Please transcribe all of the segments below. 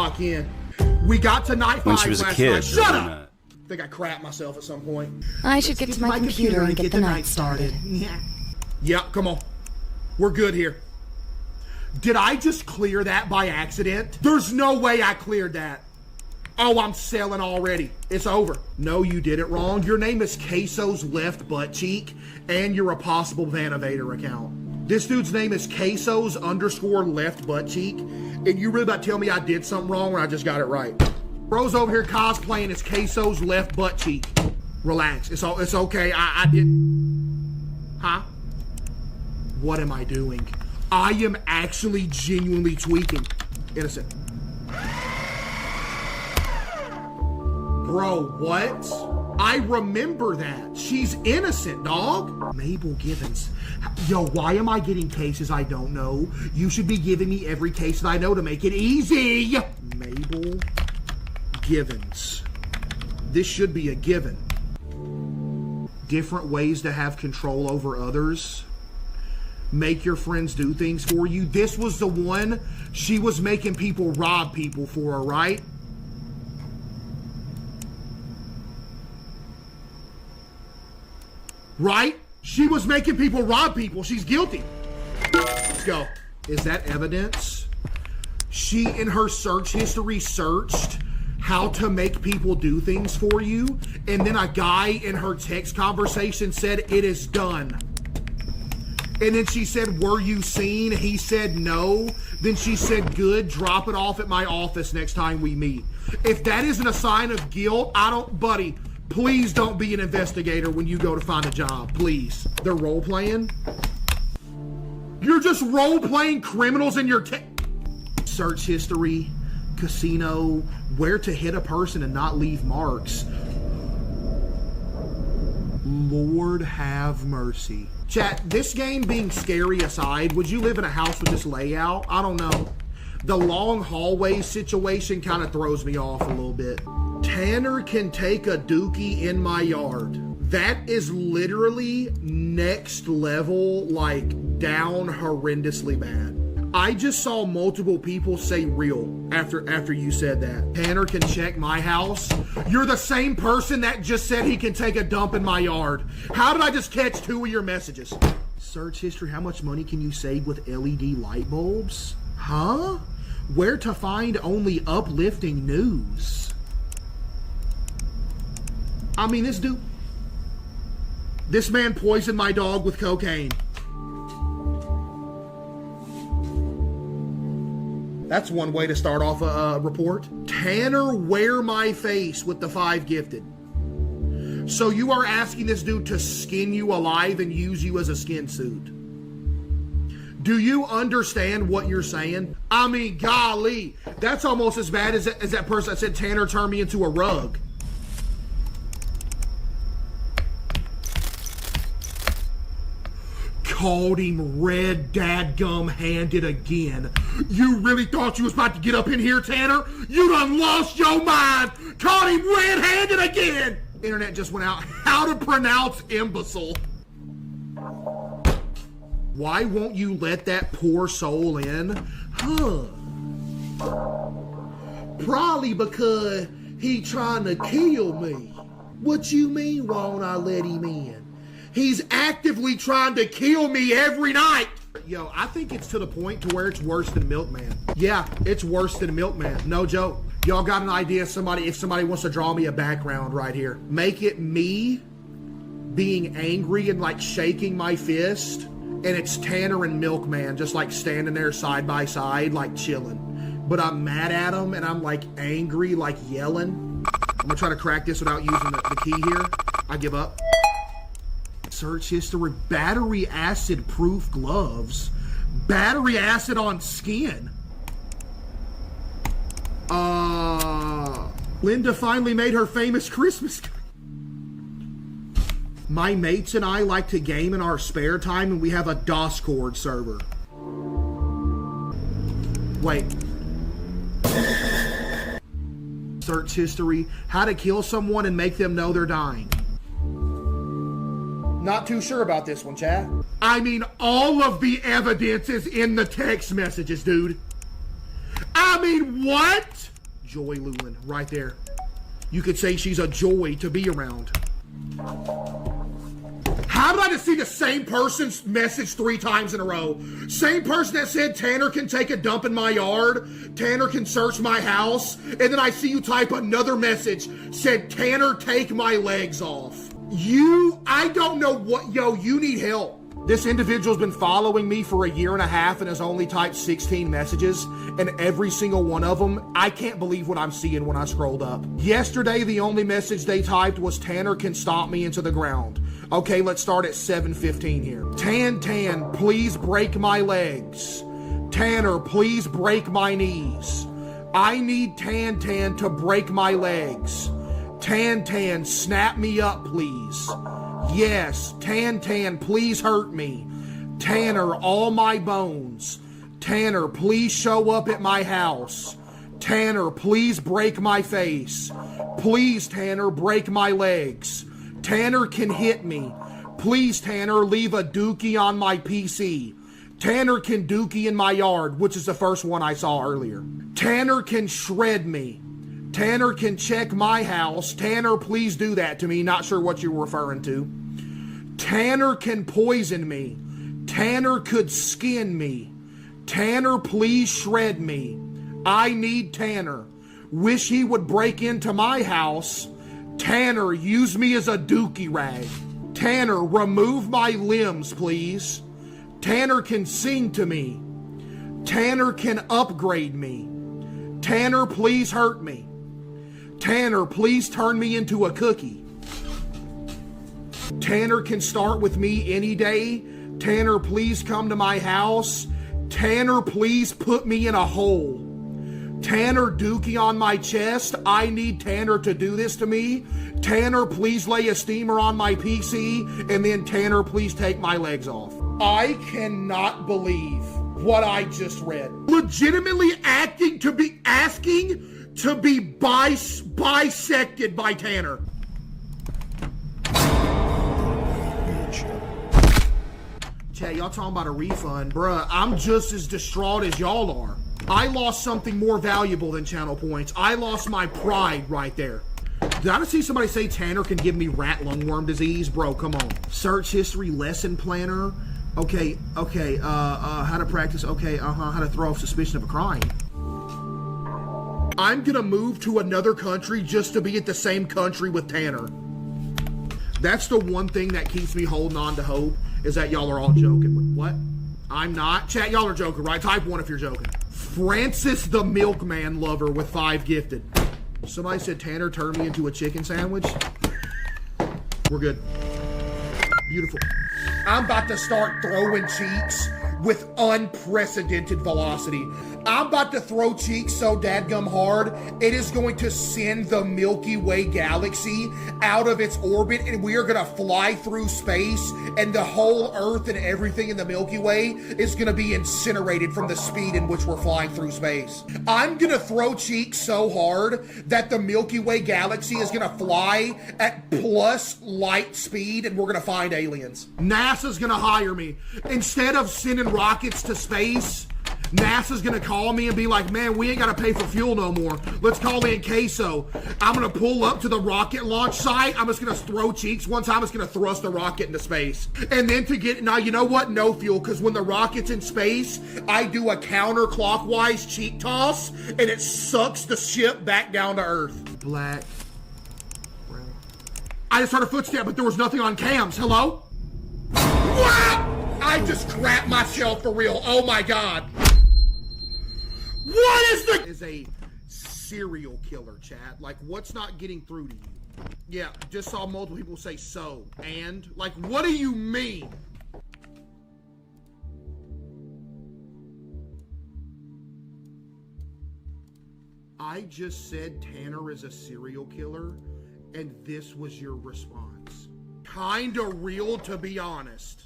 lock in. We got to night 5 When she was a last kid. night. Shut up! I think I crapped myself at some point. I should get to my computer and get the night started. Yeah, come on. We're good here. Did I just clear that by accident? There's no way I cleared that. Oh, I'm selling already. It's over. No, you did it wrong. Your name is CaseOh's left butt cheek, and you're a possible Vanovator account. This dude's name is CaseOh's _left butt cheek, and you really about to tell me I did something wrong when I just got it right. Bro's over here cosplaying as CaseOh's left butt cheek. Relax. It's okay. I did. Huh? What am I doing? I am actually genuinely tweaking. Innocent. Bro, what? I remember that. She's innocent, dog. Mabel Givens. Yo, why am I getting cases I don't know? You should be giving me every case that I know to make it easy. Mabel Givens. This should be a given. Different ways to have control over others. Make your friends do things for you. This was the one she was making people rob people for her, right? Right? She was making people rob people. She's guilty. Let's go. Is that evidence? She, in her search history, searched how to make people do things for you, and then a guy in her text conversation said, "It is done." And then she said, "Were you seen?" He said, "No." Then she said, "Good, drop it off at my office next time we meet." If that isn't a sign of guilt, buddy, please don't be an investigator when you go to find a job, please. They're role-playing? You're just role-playing criminals in your search history, casino, where to hit a person and not leave marks. Lord have mercy. Chat, this game being scary aside, would you live in a house with this layout? I don't know. The long hallway situation kind of throws me off a little bit. Tanner can take a dookie in my yard. That is literally next level, like down horrendously bad. I just saw multiple people say real after you said that. Tanner can check my house. You're the same person that just said he can take a dump in my yard. How did I just catch 2 of your messages? Search history, how much money can you save with LED light bulbs? Huh? Where to find only uplifting news? I mean, this man poisoned my dog with cocaine. That's one way to start off a report. Tanner, wear my face with the 5 gifted. So you are asking this dude to skin you alive and use you as a skin suit. Do you understand what you're saying? I mean, golly, that's almost as bad as that person that said Tanner turned me into a rug. Called him red dadgum handed again. You really thought you was about to get up in here, Tanner? You done lost your mind. Called him red handed again. Internet just went out. How to pronounce imbecile. Why won't you let that poor soul in? Huh. Probably because he trying to kill me. What you mean won't I let him in? He's actively trying to kill me every night. Yo, I think it's to the point to where it's worse than Milkman. Yeah, it's worse than Milkman. No joke. Y'all got an idea if somebody wants to draw me a background right here. Make it me being angry and like shaking my fist. And it's Tanner and Milkman just like standing there side by side, like chilling. But I'm mad at them and I'm like angry, like yelling. I'm gonna try to crack this without using the key here. I give up. Search history, battery acid proof gloves, battery acid on skin. Linda finally made her famous Christmas. My mates and I like to game in our spare time and we have a Discord server. Wait. Search history, how to kill someone and make them know they're dying. Not too sure about this one, chat. I mean, all of the evidence is in the text messages, dude. I mean, what? Joy Lulin, right there. You could say she's a joy to be around. How did I just see the same person's message 3 times in a row? Same person that said Tanner can take a dump in my yard, Tanner can search my house, and then I see you type another message, said Tanner take my legs off. I don't know what, you need help. This individual's been following me for a year and a half and has only typed 16 messages, and every single one of them, I can't believe what I'm seeing when I scrolled up. Yesterday, the only message they typed was Tanner can stomp me into the ground. Okay, let's start at 7:15 here. Tan, please break my legs. Tanner, please break my knees. I need Tan to break my legs. Tan, snap me up, please. Yes, Tan, please hurt me. Tanner, all my bones. Tanner, please show up at my house. Tanner, please break my face. Please, Tanner, break my legs. Tanner can hit me. Please, Tanner, leave a dookie on my PC. Tanner can dookie in my yard, which is the first one I saw earlier. Tanner can shred me. Tanner can check my house. Tanner, please do that to me. Not sure what you're referring to. Tanner can poison me. Tanner could skin me. Tanner, please shred me. I need Tanner. Wish he would break into my house. Tanner, use me as a dookie rag. Tanner, remove my limbs, please. Tanner can sing to me. Tanner can upgrade me. Tanner, please hurt me. Tanner, please turn me into a cookie. Tanner can start with me any day. Tanner, please come to my house. Tanner, please put me in a hole. Tanner, dookie on my chest. I need Tanner to do this to me. Tanner, please lay a steamer on my PC. And then Tanner, please take my legs off. I cannot believe what I just read. Legitimately asking to be bisected by Tanner. Chat, y'all talking about a refund. Bruh, I'm just as distraught as y'all are. I lost something more valuable than channel points. I lost my pride right there. Did I just see somebody say Tanner can give me rat lungworm disease? Bro, come on. Search history lesson planner. Okay, how to practice, how to throw off suspicion of a crime. I'm gonna move to another country just to be at the same country with Tanner. That's the one thing that keeps me holding on to hope, is that y'all are all joking. What? I'm not. Chat, y'all are joking, right? Type 1 if you're joking. Francis the Milkman Lover with 5 gifted. Somebody said Tanner turned me into a chicken sandwich. We're good. Beautiful. I'm about to start throwing cheeks with unprecedented velocity. I'm about to throw cheeks so dadgum hard, it is going to send the Milky Way galaxy out of its orbit, and we are gonna fly through space, and the whole Earth and everything in the Milky Way is gonna be incinerated from the speed in which we're flying through space. I'm gonna throw cheeks so hard that the Milky Way galaxy is gonna fly at plus light speed, and we're gonna find aliens. NASA's gonna hire me. Instead of sending rockets to space, NASA's gonna call me and be like, man, we ain't gotta pay for fuel no more. Let's call in CaseOh. I'm gonna pull up to the rocket launch site. I'm just gonna throw cheeks. One time it's gonna thrust the rocket into space. And then to get, now you know what? No fuel, because when the rocket's in space, I do a counterclockwise cheek toss, and it sucks the ship back down to Earth. Black. Brown. I just heard a footstep, but there was nothing on cams. Hello? What? I just crapped myself for real. Oh my God. What is the... Is a serial killer, chat. Like, what's not getting through to you? Yeah, just saw multiple people say so. And? Like, what do you mean? I just said Tanner is a serial killer, and this was your response. Kinda real, to be honest.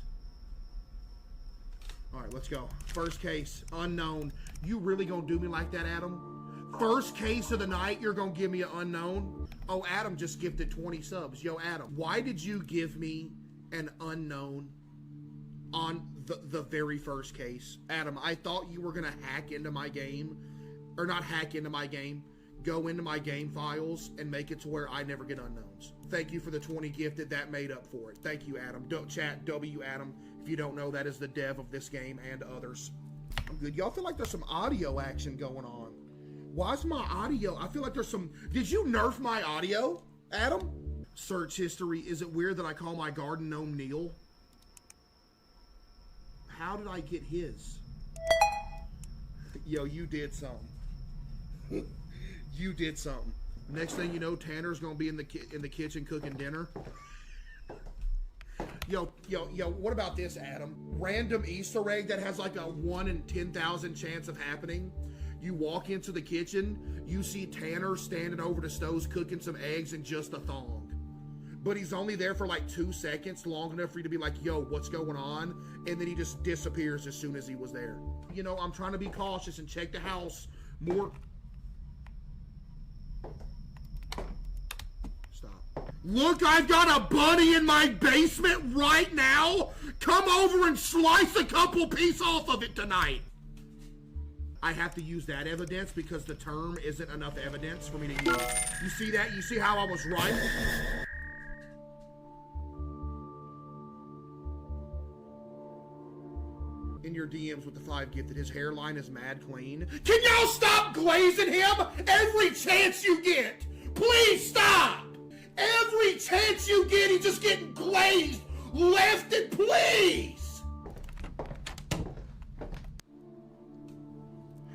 All right, let's go. First case, unknown. You really gonna do me like that, Adam? First case of the night, you're gonna give me an unknown? Oh, Adam just gifted 20 subs. Yo, Adam, why did you give me an unknown on the very first case? Adam, I thought you were gonna hack into my game, or not hack into my game, go into my game files and make it to where I never get unknowns. Thank you for the 20 gifted. That made up for it. Thank you, Adam. Chat W Adam. If you don't know, that is the dev of this game and others. I'm good. Y'all feel like there's some audio action going on. Why is my audio? I feel like there's some... Did you nerf my audio, Adam? Search history. Is it weird that I call my garden gnome Neil? How did I get his? Yo, you did something. You did something. Next thing you know, Tanner's gonna be in the kitchen cooking dinner. Yo, what about this, Adam? Random Easter egg that has like a 1 in 10,000 chance of happening. You walk into the kitchen, you see Tanner standing over the stove cooking some eggs in just a thong. But he's only there for like 2 seconds, long enough for you to be like, yo, what's going on? And then he just disappears as soon as he was there. You know, I'm trying to be cautious and check the house more. Stop. Look, I've got a bunny in my basement right now. Come over and slice a couple pieces off of it tonight. I have to use that evidence because the term isn't enough evidence for me to use. You see that? You see how I was right? In your DMs with the 5 gifted, his hairline is mad clean. Can y'all stop glazing him every chance you get? Please stop! Every chance you get, he's just getting glazed left and please!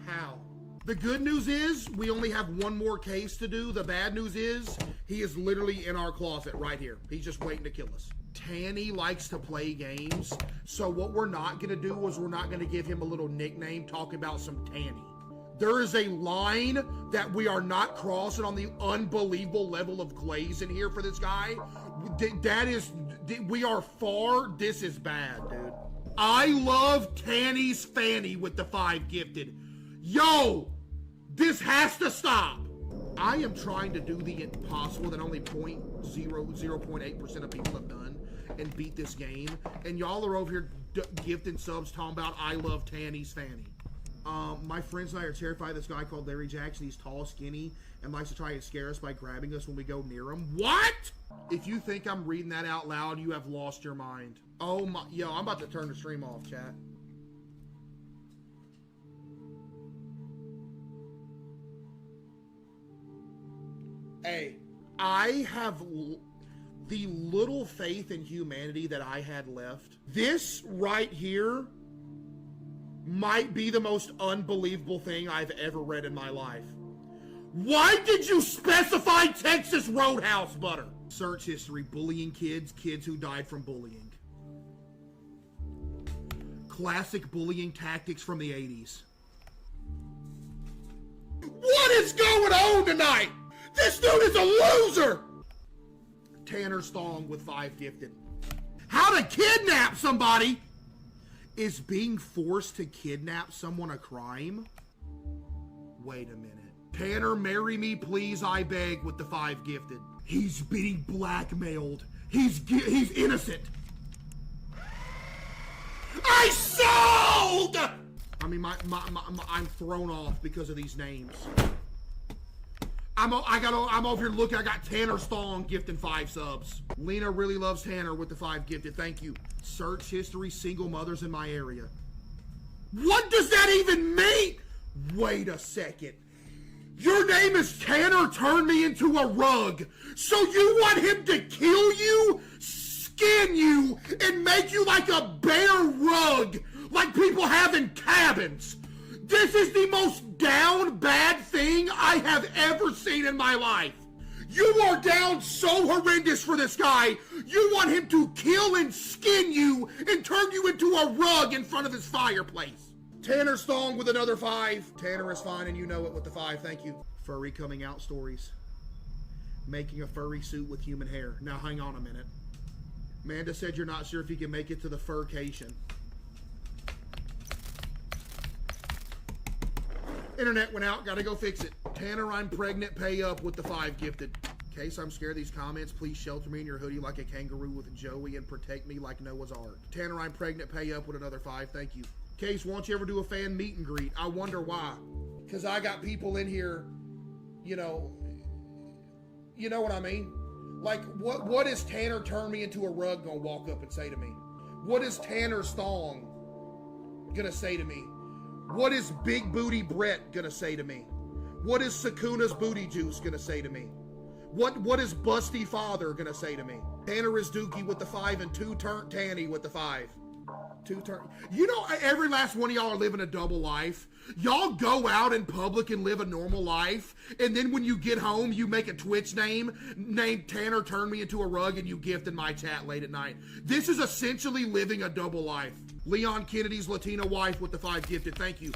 How? The good news is we only have one more case to do. The bad news is he is literally in our closet right here. He's just waiting to kill us. Tanny likes to play games, so what we're not going to do is we're not going to give him a little nickname talking about some Tanny. There is a line that we are not crossing on the unbelievable level of glaze in here for this guy. That is, we are far, this is bad, dude. I love Tanny's Fanny with the 5 gifted. Yo, this has to stop. I am trying to do the impossible that only 0.8% of people have done and beat this game. And y'all are over here gifting subs talking about I love Tanny's Fanny. My friends and I are terrified of this guy called Larry Jackson. He's tall, skinny, and likes to try and scare us by grabbing us when we go near him. What? If you think I'm reading that out loud, you have lost your mind. Oh my, yo, I'm about to turn the stream off, chat. Hey, I have the little faith in humanity that I had left. This right here might be the most unbelievable thing I've ever read in my life. Why did you specify Texas Roadhouse butter? Search history, bullying kids, kids who died from bullying. Classic bullying tactics from the 80s. What is going on tonight? This dude is a loser! Tanner's thong with 5 gifted. How to kidnap somebody? Is being forced to kidnap someone a crime? Wait a minute. Tanner, marry me please, I beg, with the 5 gifted. He's being blackmailed. He's innocent. I sold! I mean, I'm thrown off because of these names. I'm over here looking. I got Tanner's thong gifting 5 subs. Lena really loves Tanner with the 5 gifted. Thank you. Search history, single mothers in my area. What does that even mean? Wait a second. Your name is Tanner turned me into a rug. So you want him to kill you, skin you, and make you like a bear rug, like people have in cabins. This is the most down bad thing I have ever seen in my life. You are down so horrendous for this guy. You want him to kill and skin you and turn you into a rug in front of his fireplace. Tanner's thong with another 5. Tanner is fine and you know it with the 5. Thank you. Furry coming out stories. Making a furry suit with human hair. Now hang on a minute. Amanda said you're not sure if you can make it to the furcation. Internet went out, gotta go fix it. Tanner, I'm pregnant, pay up with the 5 gifted. Case, I'm scared of these comments. Please shelter me in your hoodie like a kangaroo with Joey and protect me like Noah's Ark. Tanner, I'm pregnant, pay up with another 5. Thank you. Case, won't you ever do a fan meet and greet? I wonder why. Because I got people in here, you know what I mean? Like, what is Tanner turn me into a rug gonna walk up and say to me? What is Tanner's thong gonna say to me? What is Big Booty Brett gonna say to me? What is Sakuna's Booty Juice gonna say to me? What is Busty Father gonna say to me? Tanner is Dookie with the 5 and 2 turn Tanny with the 5. 2 turn. You know, every last one of y'all are living a double life. Y'all go out in public and live a normal life, and then when you get home, you make a Twitch name named Tanner Turn Me Into a Rug, and you gift in my chat late at night. This is essentially living a double life. Leon Kennedy's Latina wife with the 5 gifted. Thank you.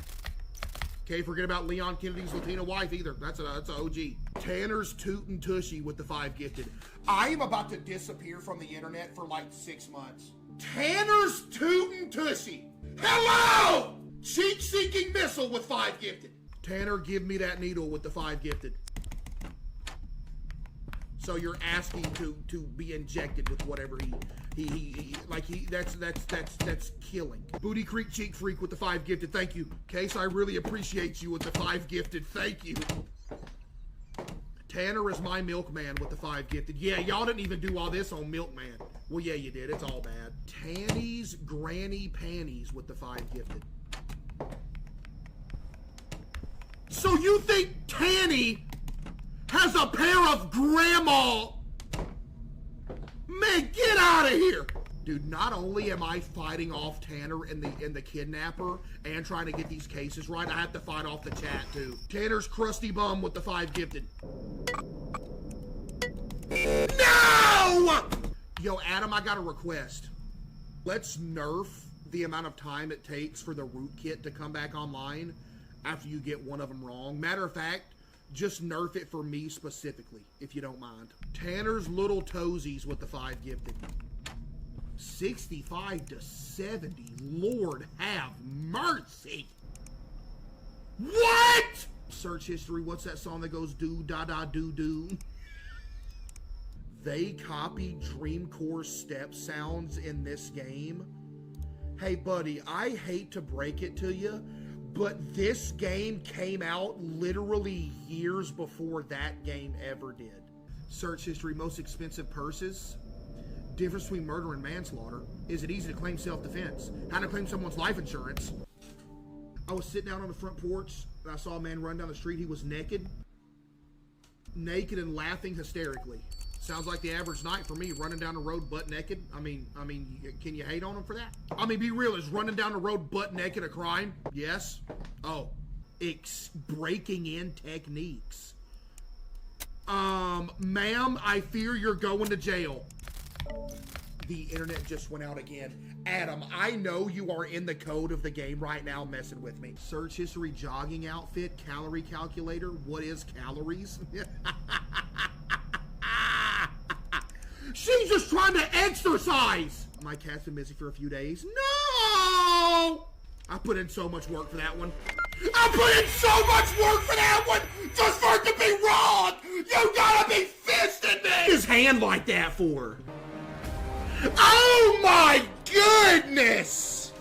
Okay, forget about Leon Kennedy's Latina wife either. That's an OG. Tanner's Tootin' Tushy with the 5 gifted. I am about to disappear from the internet for like 6 months. Tanner's Tootin' Tushy. Hello! Cheek-seeking missile with 5 gifted. Tanner, give me that needle with the 5 gifted. So you're asking to be injected with whatever that's killing. Booty Creek Cheek Freak with the 5 gifted. Thank you. Case, I really appreciate you with the 5 gifted. Thank you. Tanner is my milkman with the 5 gifted. Yeah, y'all didn't even do all this on Milkman. Well, yeah, you did. It's all bad. Tanny's Granny Panties with the 5 gifted. So you think Tanny has a pair of grandma? Man, get out of here. Dude, not only am I fighting off Tanner and the kidnapper and trying to get these cases right, I have to fight off the chat too. Tanner's Crusty Bum with the 5 gifted. No! Yo, Adam, I got a request. Let's nerf the amount of time it takes for the rootkit to come back online after you get one of them wrong. Matter of fact, just nerf it for me specifically, if you don't mind. Tanner's Little Toesies with the 5 gifted. 65 to 70. Lord have mercy. What? Search history. What's that song that goes do da da do do? They copied Dreamcore step sounds in this game. Hey buddy, I hate to break it to you, but this game came out literally years before that game ever did. Search history. Most expensive purses. Difference between murder and manslaughter. Is it easy to claim self-defense? How to claim someone's life insurance. I was sitting out on the front porch and I saw a man run down the street. He was naked and laughing hysterically. Sounds like the average night for me, running down the road butt naked. I mean, can you hate on him for that? I mean, be real, is running down the road butt naked a crime? Yes. Oh, breaking in techniques. Ma'am, I fear you're going to jail. The internet just went out again. Adam, I know you are in the code of the game right now messing with me. Search history, jogging outfit, calorie calculator. What is calories? She's just trying to exercise. My cat's been busy for a few days. No! I put in so much work for that one. I put in so much work for that one just for it to be wrong. You gotta be fisting me. His hand like that for. Oh my goodness!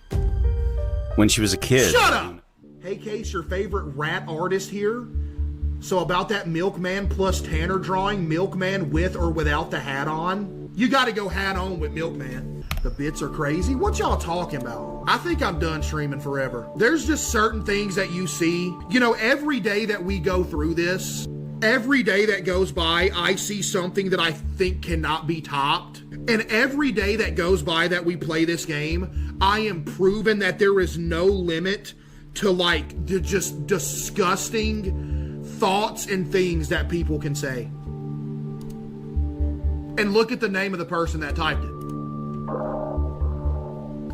When she was a kid. Shut up! Hey Case, your favorite rat artist here? So about that Milkman plus Tanner drawing, Milkman with or without the hat on? You gotta go hat on with Milkman. The bits are crazy? What y'all talking about? I think I'm done streaming forever. There's just certain things that you see. You know, every day that we go through this, every day that goes by, I see something that I think cannot be topped. And every day that goes by that we play this game, I am proven that there is no limit to like the just disgusting thoughts and things that people can say. And look at the name of the person that typed it.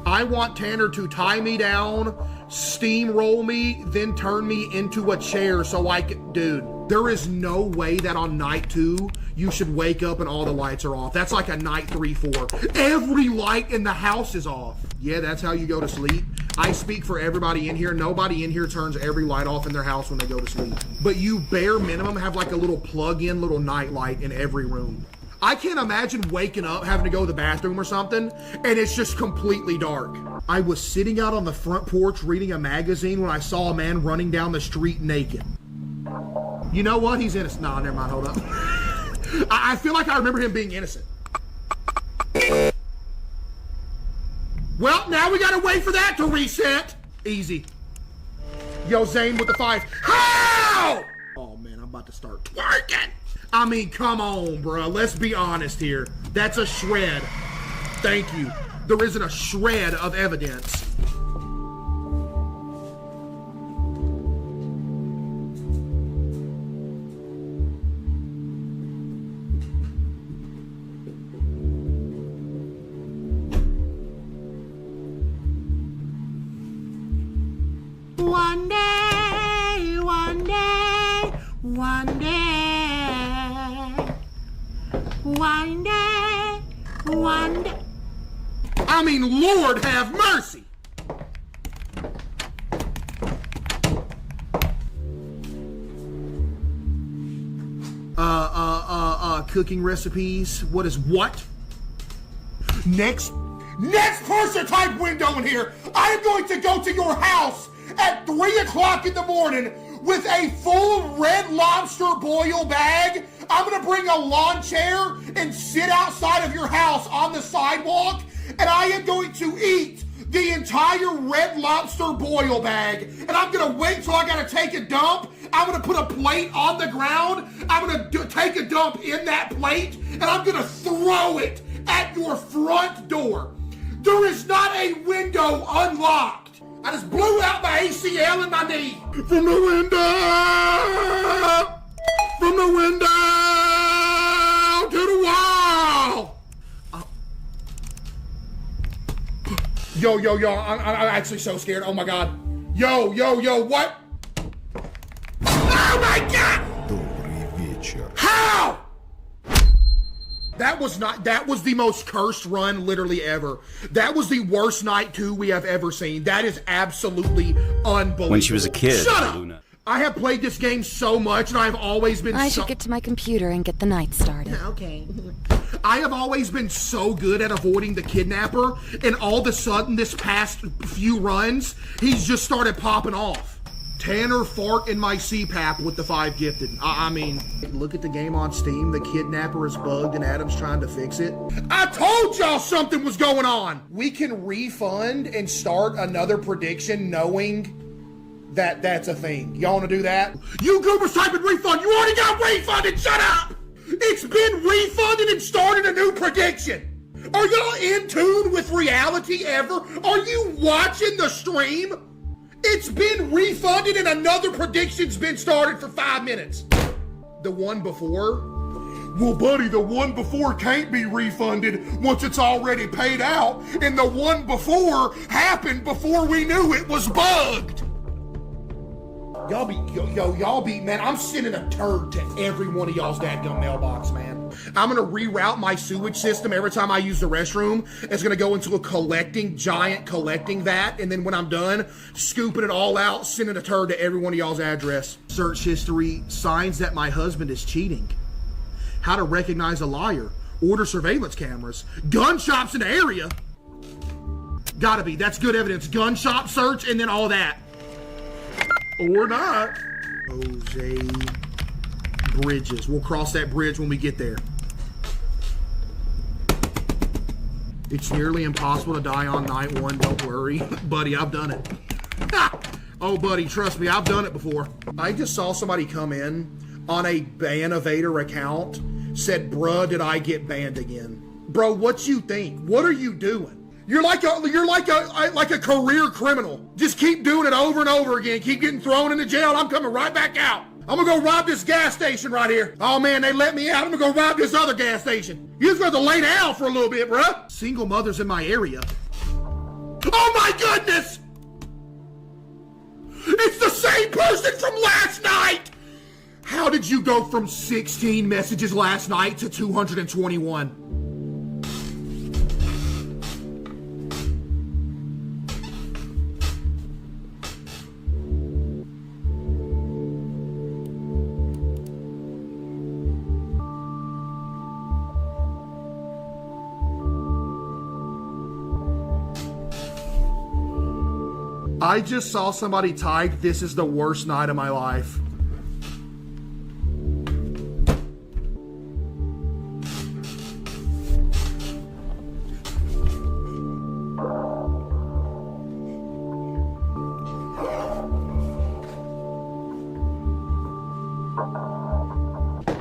I want Tanner to tie me down, steamroll me, then turn me into a chair so I can... Dude, there is no way that on night 2, you should wake up and all the lights are off. That's like a night 3, 4. Every light in the house is off. Yeah, that's how you go to sleep. I speak for everybody in here. Nobody in here turns every light off in their house when they go to sleep. But you bare minimum have like a little plug-in little night light in every room. I can't imagine waking up, having to go to the bathroom or something, and it's just completely dark. I was sitting out on the front porch reading a magazine when I saw a man running down the street naked. You know what? He's innocent. No, never mind. Hold up. I feel like I remember him being innocent. Well, now we gotta wait for that to reset. Easy. Yo, Zane with the 5. How? Oh, man, I'm about to start twerking. I mean, come on, bro. Let's be honest here. That's a shred. Thank you. There isn't a shred of evidence. One day, one day, one day, one day, one day. I mean, Lord have mercy. Cooking recipes. What is what? Next person type window in here. I am going to go to your house at 3 o'clock in the morning with a full Red Lobster boil bag. I'm gonna bring a lawn chair and sit outside of your house on the sidewalk, and I am going to eat the entire Red Lobster boil bag. And I'm gonna wait till I gotta take a dump. I'm gonna put a plate on the ground. I'm gonna take a dump in that plate, and I'm gonna throw it at your front door. There is not a window unlocked. I just blew out my ACL in my knee. From the window! From the window to the wall! Yo, I'm actually so scared. Oh my God. Yo, what? Oh my God! How? That was the most cursed run literally ever. That was the worst night 2 we have ever seen. That is absolutely unbelievable. When she was a kid. Shut up! Luna. I have played this game so much, and I have always been I should get to my computer and get the night started. Okay. I have always been so good at avoiding the kidnapper, and all of a sudden, this past few runs, he's just started popping off. Tanner fart in my CPAP with the 5 gifted. I mean, look at the game on Steam. The kidnapper is bugged and Adam's trying to fix it. I told y'all something was going on. We can refund and start another prediction knowing that that's a thing. Y'all want to do that? You goobers typing refund. You already got refunded. Shut up. It's been refunded and started a new prediction. Are y'all in tune with reality ever? Are you watching the stream? It's been refunded and another prediction's been started for 5 minutes. The one before? Well, buddy, the one before can't be refunded once it's already paid out, and the one before happened before we knew it was bugged. Y'all be, man, I'm sending a turd to every one of y'all's dadgum mailbox, man. I'm gonna reroute my sewage system every time I use the restroom. It's gonna go into a giant collecting vat, and then when I'm done, scooping it all out, sending a turd to every one of y'all's address. Search history, signs that my husband is cheating. How to recognize a liar. Order surveillance cameras. Gun shops in the area. Gotta be, that's good evidence. Gun shop search, and then all that. Or not. Jose Bridges. We'll cross that bridge when we get there. It's nearly impossible to die on night 1. Don't worry. Buddy, I've done it. Oh, buddy, trust me, I've done it before. I just saw somebody come in on a Ban-Evader account, said, bruh, did I get banned again? Bro, what you think? What are you doing? You're like a career criminal. Just keep doing it over and over again. Keep getting thrown into jail. I'm coming right back out. I'm gonna go rob this gas station right here. Oh man, they let me out. I'm gonna go rob this other gas station. You just got to lay down for a little bit, bruh. Single mothers in my area. Oh my goodness! It's the same person from last night! How did you go from 16 messages last night to 221? I just saw somebody type, "This is the worst night of my life."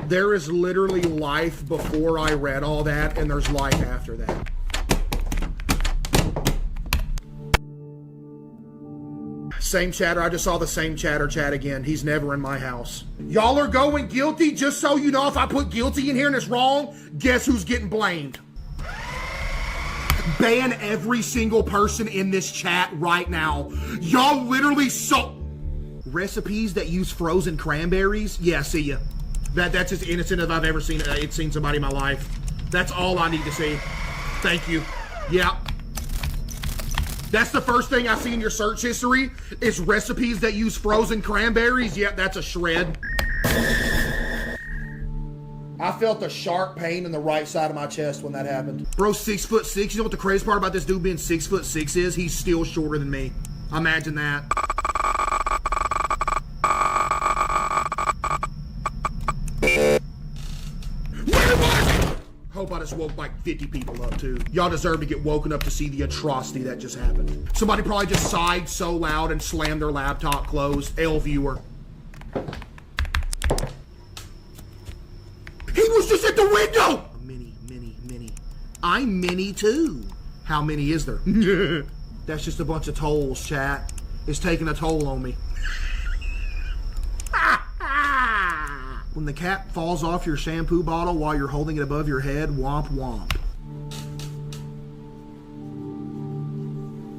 There is literally life before I read all that, and there's life after that. Same chatter. I just saw the same chatter chat again. He's never in my house. Y'all are going guilty. Just so you know, if I put guilty in here and it's wrong, guess who's getting blamed? Ban every single person in this chat right now. Y'all literally recipes that use frozen cranberries. Yeah, see ya. That's as innocent as I've ever seen somebody in my life. That's all I need to see. Thank you. Yeah. That's the first thing I see in your search history is recipes that use frozen cranberries. Yep, that's a shred. I felt a sharp pain in the right side of my chest when that happened. Bro, 6'6". You know what the crazy part about this dude being 6'6" is? He's still shorter than me. Imagine that. Hope I just woke like 50 people up too. Y'all deserve to get woken up to see the atrocity that just happened. Somebody probably just sighed so loud and slammed their laptop closed. L viewer. He was just at the window! Mini. I'm mini too. How many is there? That's just a bunch of tolls, chat. It's taking a toll on me. When the cap falls off your shampoo bottle while you're holding it above your head, womp womp.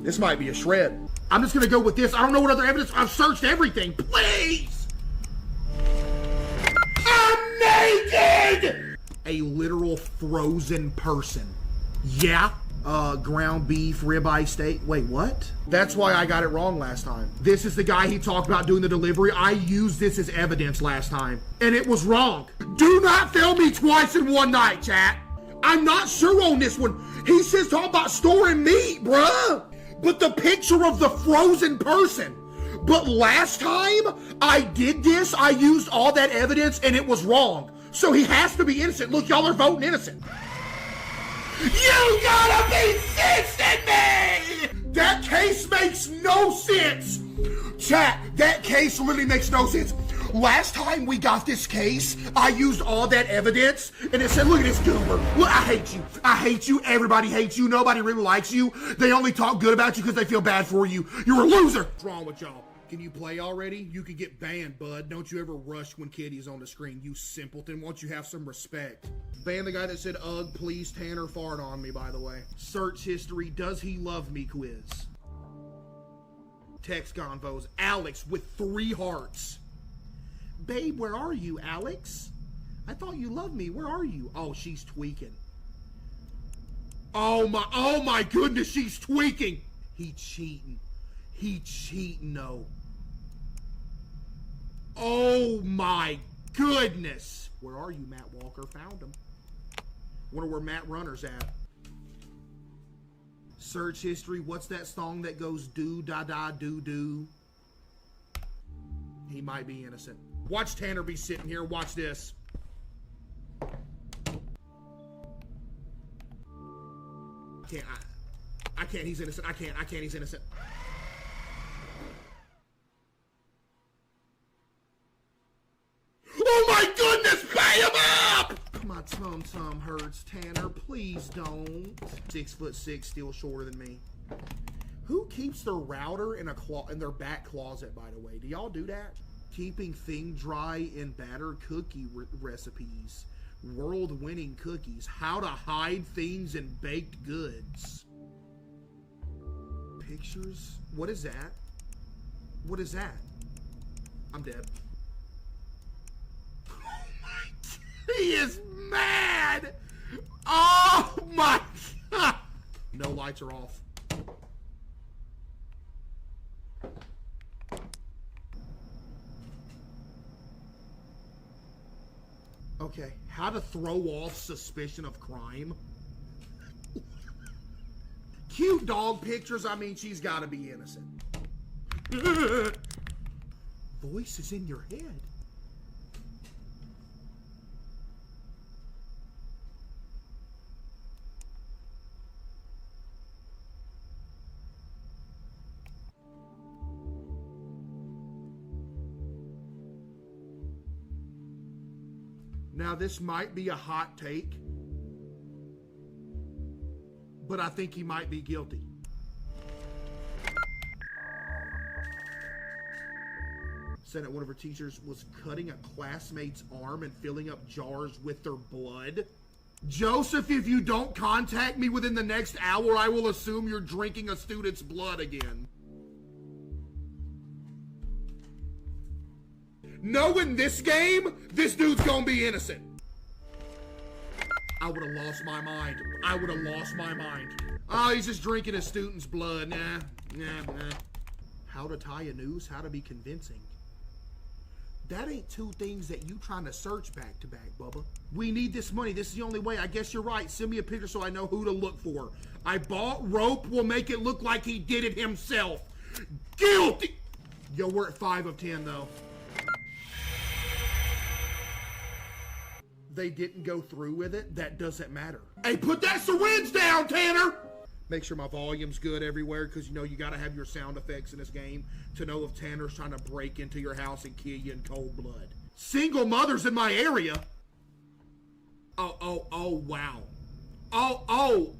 This might be a shred. I'm just gonna go with this. I don't know what other evidence. I've searched everything. Please! I'm naked! A literal frozen person. Yeah? Ground beef, ribeye steak. Wait, what? That's why I got it wrong last time. This is the guy he talked about doing the delivery. I used this as evidence last time, and it was wrong. Do not fail me twice in one night, chat. I'm not sure on this one. He says talk about storing meat, bruh. But the picture of the frozen person. But last time I did this, I used all that evidence, and it was wrong. So he has to be innocent. Look, y'all are voting innocent. You gotta be fixing me! That case makes no sense! Chat, that case literally makes no sense. Last time we got this case, I used all that evidence, and it said, look at this goober. Look, I hate you. I hate you. Everybody hates you. Nobody really likes you. They only talk good about you because they feel bad for you. You're a loser. What's wrong with y'all? Can you play already? You can get banned, bud. Don't you ever rush when Kitty's on the screen, you simpleton. Won't you have some respect? Ban the guy that said, ugh, please, Tanner, fart on me, by the way. Search history, does he love me quiz. Text convos, Alex with 3 hearts. Babe, where are you, Alex? I thought you loved me. Where are you? Oh, she's tweaking. Oh my goodness, she's tweaking. He cheating. He cheating, no. Oh my goodness. Where are you, Matt Walker? Found him. Wonder where Matt Runner's at. Search history. What's that song that goes do da da do do? He might be innocent. Watch Tanner be sitting here. Watch this. I can't. He's innocent. I can't. He's innocent. Oh my goodness, pay him up! My tum-tum hurts, Tanner. Please don't. 6'6", still shorter than me. Who keeps their router in their back closet, by the way? Do y'all do that? Keeping thing dry in batter cookie recipes. World-winning cookies. How to hide things in baked goods. Pictures? What is that? What is that? I'm dead. He is mad! Oh my God! No lights are off. Okay, how to throw off suspicion of crime. Cute dog pictures, I mean, she's gotta be innocent. Voice is in your head. Now, this might be a hot take, but I think he might be guilty. Said that one of her teachers was cutting a classmate's arm and filling up jars with their blood. Joseph, if you don't contact me within the next hour, I will assume you're drinking a student's blood again. Knowing this game, this dude's gonna be innocent. I would have lost my mind. I would have lost my mind. Oh, he's just drinking a student's blood. Nah. How to tie a noose, how to be convincing. That ain't two things that you trying to search back to back, Bubba. We need this money. This is the only way. I guess you're right. Send me a picture so I know who to look for. I bought rope. Will make it look like he did it himself. Guilty! Yo, we're at 5 of 10, though. They didn't go through with it. That doesn't matter. Hey, put that syringe down, Tanner! Make sure my volume's good everywhere, because you know you gotta have your sound effects in this game to know if Tanner's trying to break into your house and kill you in cold blood. Single mothers in my area? Oh, wow. Oh,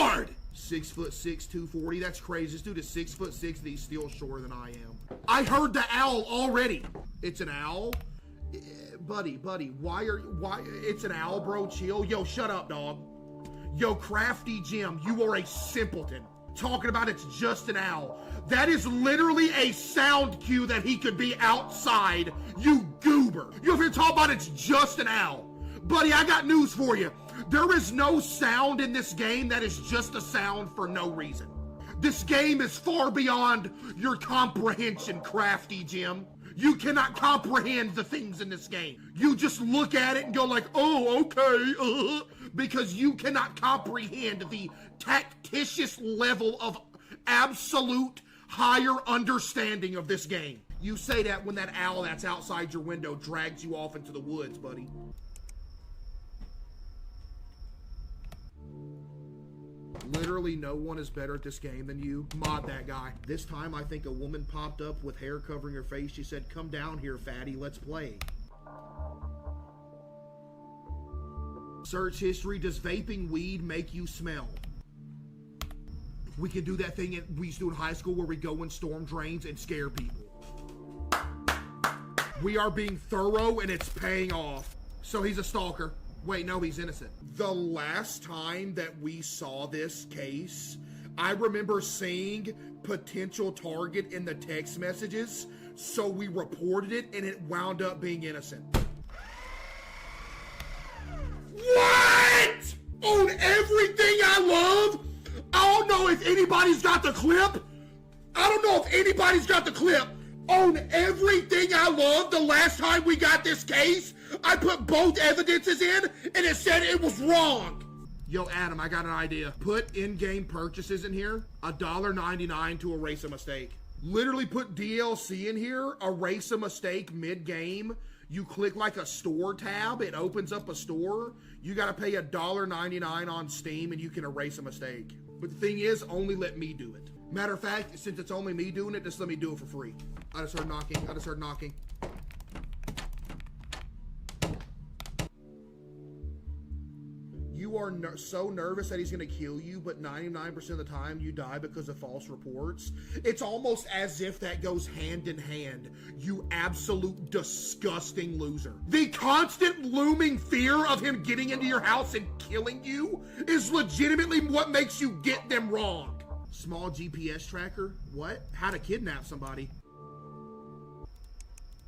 Lord! 6'6", 240, that's crazy. This dude is 6'6", and he's still shorter than I am. I heard the owl already. It's an owl? Buddy, why, it's an owl, bro, chill. Yo, shut up, dog. Yo, Crafty Jim, you are a simpleton. Talking about it's just an owl. That is literally a sound cue that he could be outside, you goober. You ever talk about it's just an owl? Buddy, I got news for you. There is no sound in this game that is just a sound for no reason. This game is far beyond your comprehension, Crafty Jim. You cannot comprehend the things in this game. You just look at it and go like, oh, okay, because you cannot comprehend the tactitious level of absolute higher understanding of this game. You say that when that owl that's outside your window drags you off into the woods, buddy. Literally no one is better at this game than you. Mod that guy. This time I think a woman popped up with hair covering her face. She said, come down here, fatty, let's play. Search history. Does vaping weed make you smell? We can do that thing we used to do in high school where we go in storm drains and scare people. We are being thorough and it's paying off. So he's a stalker. Wait, no, he's innocent. The last time that we saw this case, I remember seeing potential target in the text messages, so we reported it and it wound up being innocent. What? On everything I love? I don't know if anybody's got the clip. On everything I love, the last time we got this case, I put both evidences in, and it said it was wrong. Yo, Adam, I got an idea. Put in-game purchases in here, $1.99 to erase a mistake. Literally put DLC in here, erase a mistake mid-game. You click like a store tab, it opens up a store. You gotta pay $1.99 on Steam, and you can erase a mistake. But the thing is, only let me do it. Matter of fact, since it's only me doing it, just let me do it for free. I just heard knocking. You are so nervous that he's gonna kill you, but 99% of the time you die because of false reports. It's almost as if that goes hand in hand. You absolute disgusting loser. The constant looming fear of him getting into your house and killing you is legitimately what makes you get them wrong. Small GPS tracker? What? How to kidnap somebody?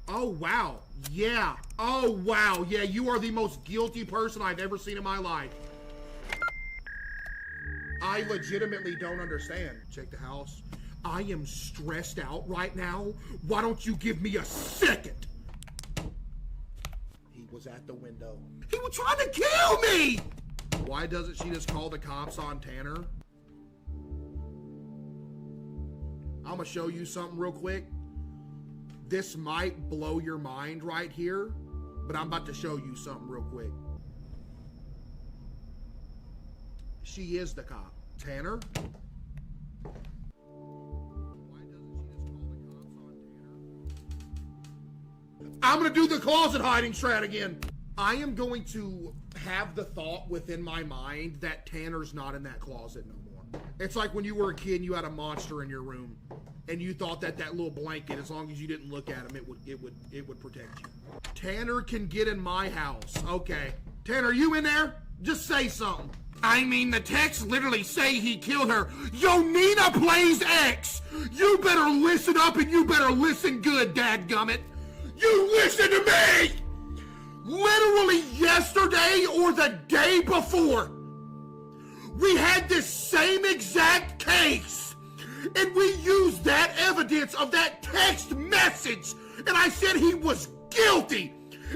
Oh, wow. Yeah. Oh, wow. Yeah, you are the most guilty person I've ever seen in my life. I legitimately don't understand. Check the house. I am stressed out right now. Why don't you give me a second? He was at the window. He was trying to kill me! Why doesn't she just call the cops on Tanner? I'm gonna show you something real quick. This might blow your mind right here, but I'm about to show you something real quick. She is the cop. Tanner? Why doesn't she just call the cops on I'm gonna do the closet hiding strat again. I am going to have the thought within my mind that Tanner's not in that closet no more. It's like when you were a kid and you had a monster in your room, and you thought that that little blanket, as long as you didn't look at him, it would protect you. Tanner can get in my house. Okay. Tanner, are you in there? Just say something. I mean, the texts literally say he killed her. Yo, Nina plays X. You better listen up and you better listen good, dadgummit. You listen to me! Literally yesterday or the day before, we had this same exact case, and we used that evidence of that text message, and I said he was guilty,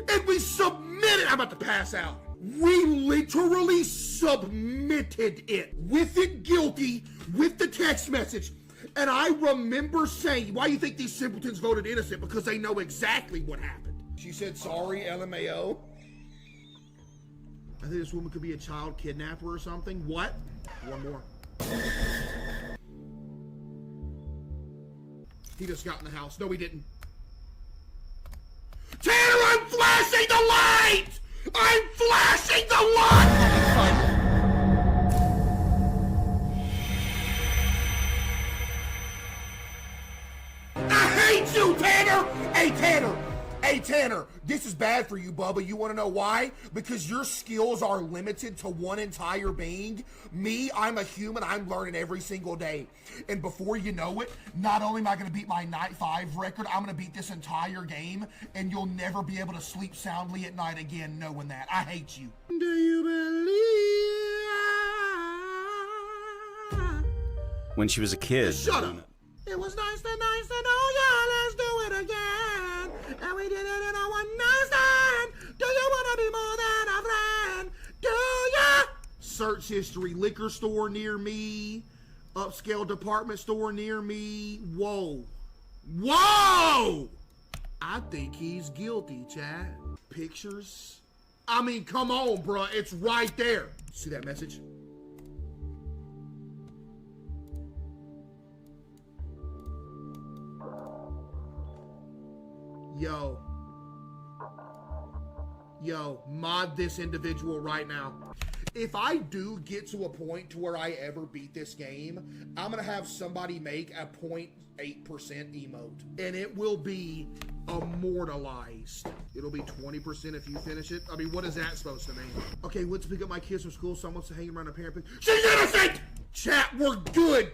and we submitted. I'm about to pass out. We literally submitted it with it guilty, with the text message. And I remember saying, why do you think these simpletons voted innocent? Because they know exactly what happened. She said, sorry, LMAO. I think this woman could be a child kidnapper or something. What? One more. He just got in the house. No, he didn't. Tanner, I'm flashing the light! I'm flashing the light! I hate you, Tanner! Hey, Tanner! Hey, Tanner, this is bad for you, Bubba. You want to know why? Because your skills are limited to one entire being. Me, I'm a human. I'm learning every single day. And before you know it, not only am I going to beat my Night 5 record, I'm going to beat this entire game, and you'll never be able to sleep soundly at night again knowing that. I hate you. Do you believe? When she was a kid. Shut up. It was nice to know ya. Let's do it again. And we did it in a one night stand. Do you want to be more than a friend? Do ya? Search history. Liquor store near me. Upscale department store near me. Whoa. Whoa! I think he's guilty, Chad. Pictures. I mean, come on, bruh. It's right there. See that message? Yo, mod this individual right now. If I do get to a point to where I ever beat this game, I'm gonna have somebody make a 0.8% emote, and it will be immortalized. It'll be 20% if you finish it. I mean, what is that supposed to mean? Okay, went to pick up my kids from school. Someone wants to hang around a parent. She's innocent! Chat, we're good.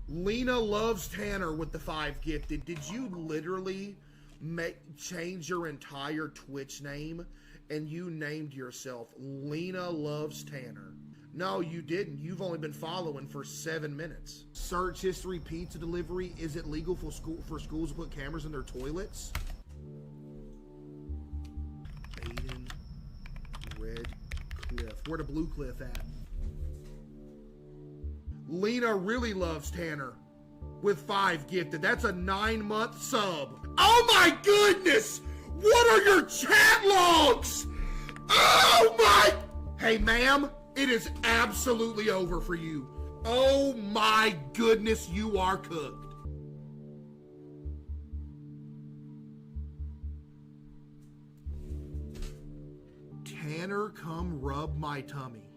Lena loves Tanner with the 5 gifted. Did you literally change your entire Twitch name and you named yourself Lena Loves Tanner? No, you didn't. You've only been following for 7 minutes. Search history, pizza delivery. Is it legal for schools to put cameras in their toilets? Aiden, Red Cliff. Where the Blue Cliff at? Lena really loves Tanner with 5 gifted. That's a 9-month sub. Oh my goodness! What are your chat logs? Oh my! Hey ma'am, it is absolutely over for you. Oh my goodness, you are cooked. Tanner, come rub my tummy.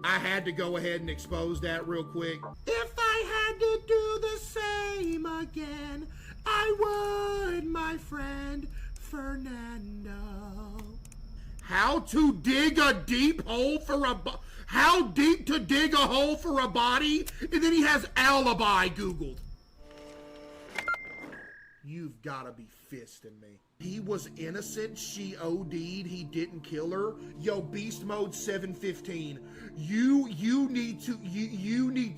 I had to go ahead and expose that real quick. If I had to do the same again, I would, my friend Fernando. How to dig a deep hole for a how deep to dig a hole for a body? And then he has alibi Googled. You've got to be fisting me. He was innocent. She OD'd. He didn't kill her. Yo, beast mode 715. You need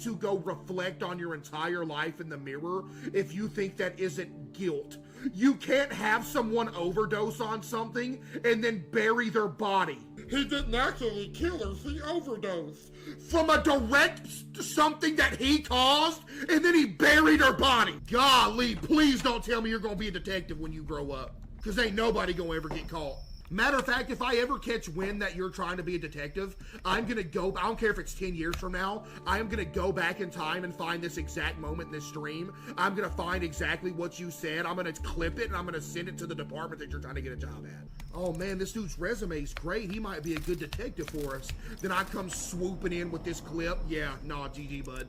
to go reflect on your entire life in the mirror if you think that isn't guilt. You can't have someone overdose on something and then bury their body. He didn't actually kill her. He overdosed from a direct something that he caused, and then he buried her body. Golly, please don't tell me you're gonna be a detective when you grow up, because ain't nobody gonna ever get caught. Matter of fact, if I ever catch wind that you're trying to be a detective, I'm gonna go, I don't care if it's 10 years from now, I am gonna go back in time and find this exact moment in this stream. I'm gonna find exactly what you said. I'm gonna clip it and I'm gonna send it to the department that you're trying to get a job at. Oh man, this dude's resume is great. He might be a good detective for us. Then I come swooping in with this clip. Yeah, nah, GG, bud.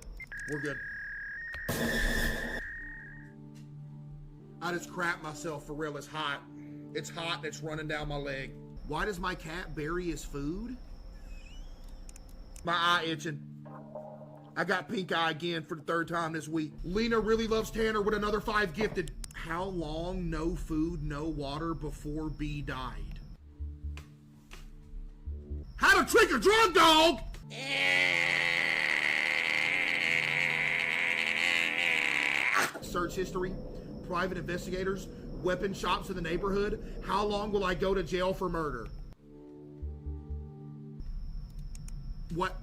We're good. I just crap myself for real. It's hot. It's hot and it's running down my leg. Why does my cat bury his food? My eye itching. I got pink eye again for the 3rd time this week. Lena really loves Tanner with another 5 gifted. How long no food, no water before B died? How to trick a drug dog? Search history, private investigators, weapon shops in the neighborhood. How long will I go to jail for murder? What?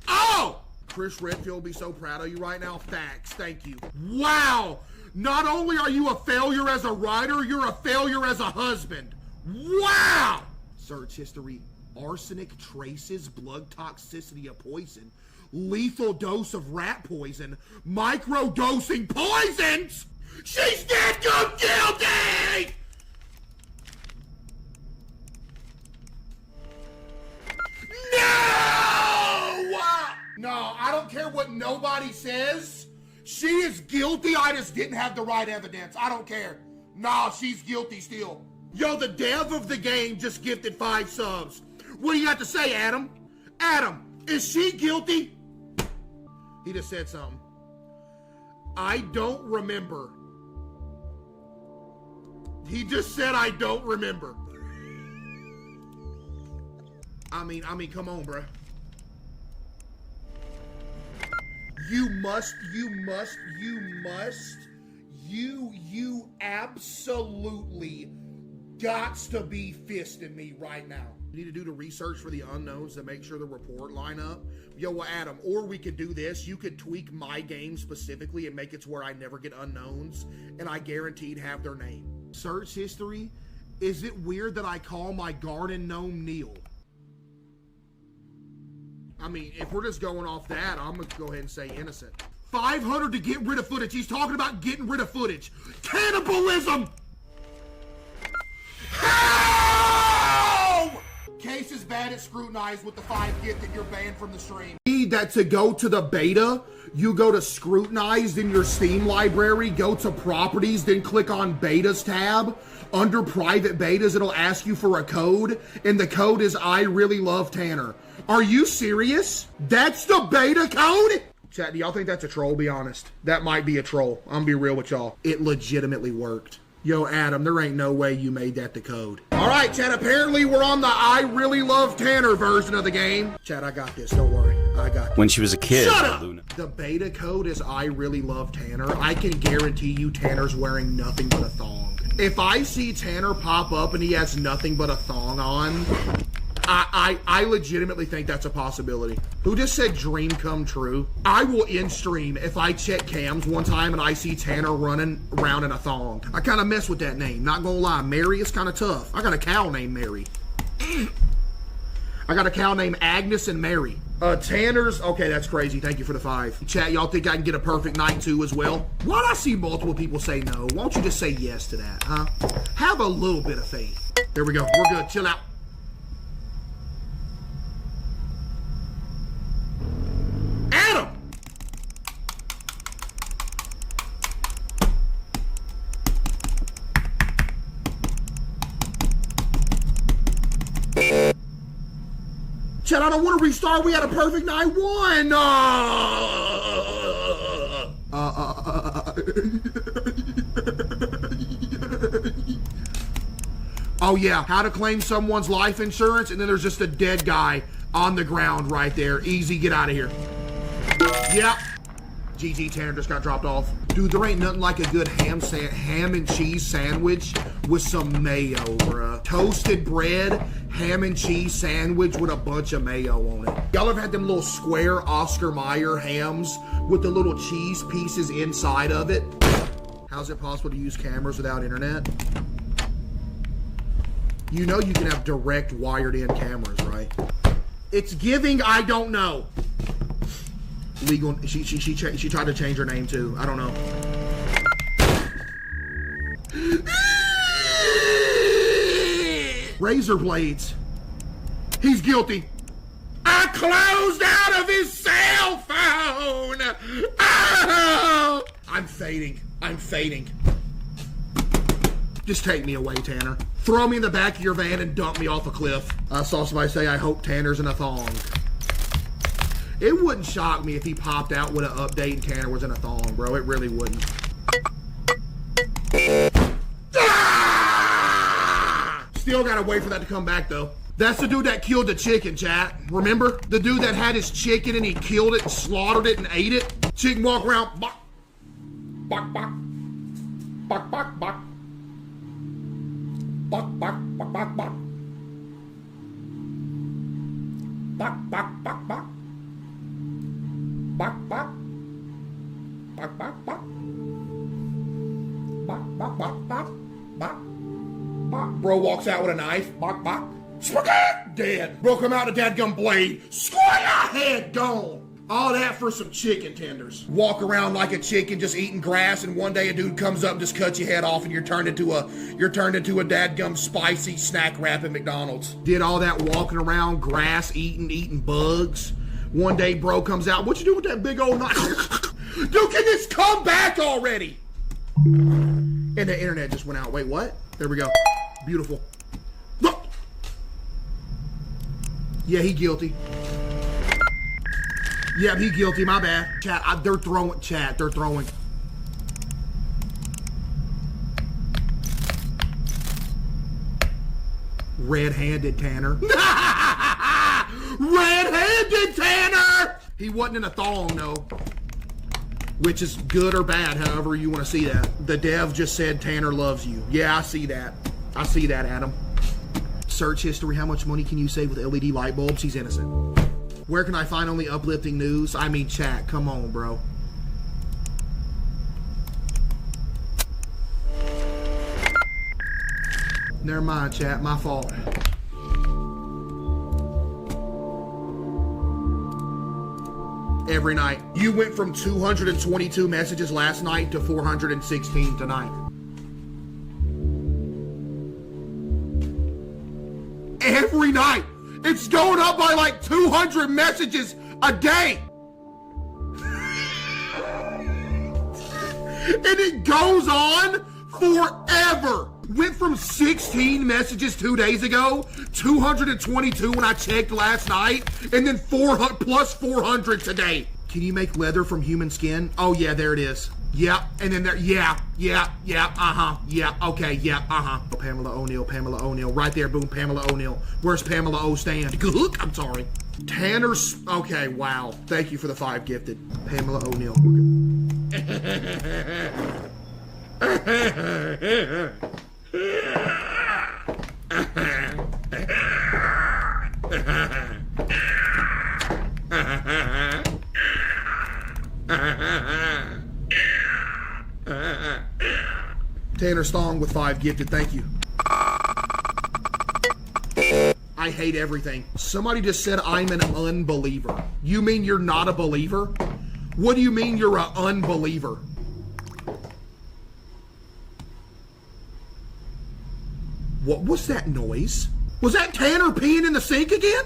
Oh! Chris Redfield will be so proud of you right now. Facts. Thank you. Wow! Not only are you a failure as a writer, you're a failure as a husband. Wow! Search history. Arsenic traces, blood toxicity of poison, lethal dose of rat poison, micro-dosing poisons! She's dead, go guilty! No! No, I don't care what nobody says. She is guilty. I just didn't have the right evidence. I don't care. Nah, she's guilty still. Yo, the dev of the game just gifted 5 subs. What do you got to say, Adam? Adam, is she guilty? He just said something. I don't remember. He just said I don't remember. I mean, come on, bruh. You absolutely gots to be fisting me right now. You need to do the research for the unknowns to make sure the report line up. Yo, well, Adam, or we could do this. You could tweak my game specifically and make it to where I never get unknowns, and I guaranteed have their name. Search history. Is it weird that I call my garden gnome Neil? I mean, if we're just going off that, I'm gonna go ahead and say innocent. 500 to get rid of footage. He's talking about getting rid of footage. Cannibalism! How? Case is bad at Scrutinized with the 5 gifted. You're banned from the stream. Need that to go to the beta. You go to Scrutinized in your Steam library, go to properties, then click on betas tab. Under private betas, it'll ask you for a code, and the code is I really love Tanner. Are you serious? That's the beta code? Chat, do y'all think that's a troll? Be honest. That might be a troll. I'm gonna be real with y'all. It legitimately worked. Yo, Adam, there ain't no way you made that the code. All right, chat, apparently we're on the I really love Tanner version of the game. Chat, I got this. Don't worry. I got this. When she was a kid, Shut up! Luna. The beta code is I really love Tanner. I can guarantee you Tanner's wearing nothing but a thong. If I see Tanner pop up and he has nothing but a thong on, I legitimately think that's a possibility. Who just said dream come true? I will end stream if I check cams one time and I see Tanner running around in a thong. I kind of mess with that name, not gonna lie. Mary is kind of tough. I got a cow named Mary. I got a cow named Agnes and Mary. Tanner's, okay, that's crazy. Thank you for the 5. Chat, y'all think I can get a perfect night too as well? Why'd I see multiple people say no? Why don't you just say yes to that, huh? Have a little bit of faith. There we go, we're good, chill out. Adam! Chat, I don't want to restart. We had a perfect night 1. Oh yeah, how to claim someone's life insurance, and then there's just a dead guy on the ground right there. Easy, get out of here. Yep. GG, Tanner just got dropped off. Dude, there ain't nothing like a good ham and cheese sandwich with some mayo, bruh. Toasted bread, ham and cheese sandwich with a bunch of mayo on it. Y'all ever had them little square Oscar Mayer hams with the little cheese pieces inside of it? How's it possible to use cameras without internet? You know you can have direct wired in cameras, right? It's giving, I don't know. Legal, she tried to change her name too. I don't know. Razor blades. He's guilty. I closed out of his cell phone. Oh! I'm fading. I'm fading. Just take me away, Tanner. Throw me in the back of your van and dump me off a cliff. I saw somebody say, I hope Tanner's in a thong. It wouldn't shock me if he popped out with an update and Tanner was in a thong, bro. It really wouldn't. Ah! Still gotta wait for that to come back, though. That's the dude that killed the chicken, chat. Remember? The dude that had his chicken and he killed it and slaughtered it and ate it? Chicken walk around, bok, bok, bok, bok, bok, bok. Bok, bok, bok, bok, bok. Bok, bok, bok, bok. Bok, bok. Bok, bok, bok. Bok, bok, bok, bok. Bok, bok. Bro walks out with a knife. Bok, bok. Spaghetti! Dead. Bro come out with a dadgum blade. Square head gone. All that for some chicken tenders. Walk around like a chicken just eating grass, and one day a dude comes up and just cuts your head off and you're turned into a dadgum spicy snack wrap at McDonald's. Did all that walking around, grass eating bugs. One day bro comes out, what you do with that big old knife? Dude, can this come back already? And the internet just went out. Wait, what? There we go. Beautiful. Look. Yeah, he guilty. Yeah, he guilty, my bad. Chat, they're throwing. Red-handed Tanner. Red-handed Tanner! He wasn't in a thong, no. Which is good or bad, however you want to see that. The dev just said Tanner loves you. Yeah, I see that. I see that, Adam. Search history, how much money can you save with LED light bulbs? He's innocent. Where can I find only uplifting news? I mean, chat, come on, bro. Never mind, chat, my fault. Every night. You went from 222 messages last night to 416 tonight. Every night. It's going up by like 200 messages a day. And it goes on forever. Went from 16 messages 2 days ago, 222 when I checked last night, and then 400 plus 400 today. Can you make leather from human skin? Oh yeah, there it is. Yeah, and then there, yeah, okay, Pamela O'Neill, right there, boom, Pamela O'Neill. Where's Pamela O stand? I'm sorry. Tanner's, okay, wow. Thank you for the 5 gifted. Pamela O'Neill. Tanner Stong with 5 gifted, thank you. I hate everything. Somebody just said I'm an unbeliever. You mean you're not a believer? What do you mean you're an unbeliever? What was that noise? Was that Tanner peeing in the sink again?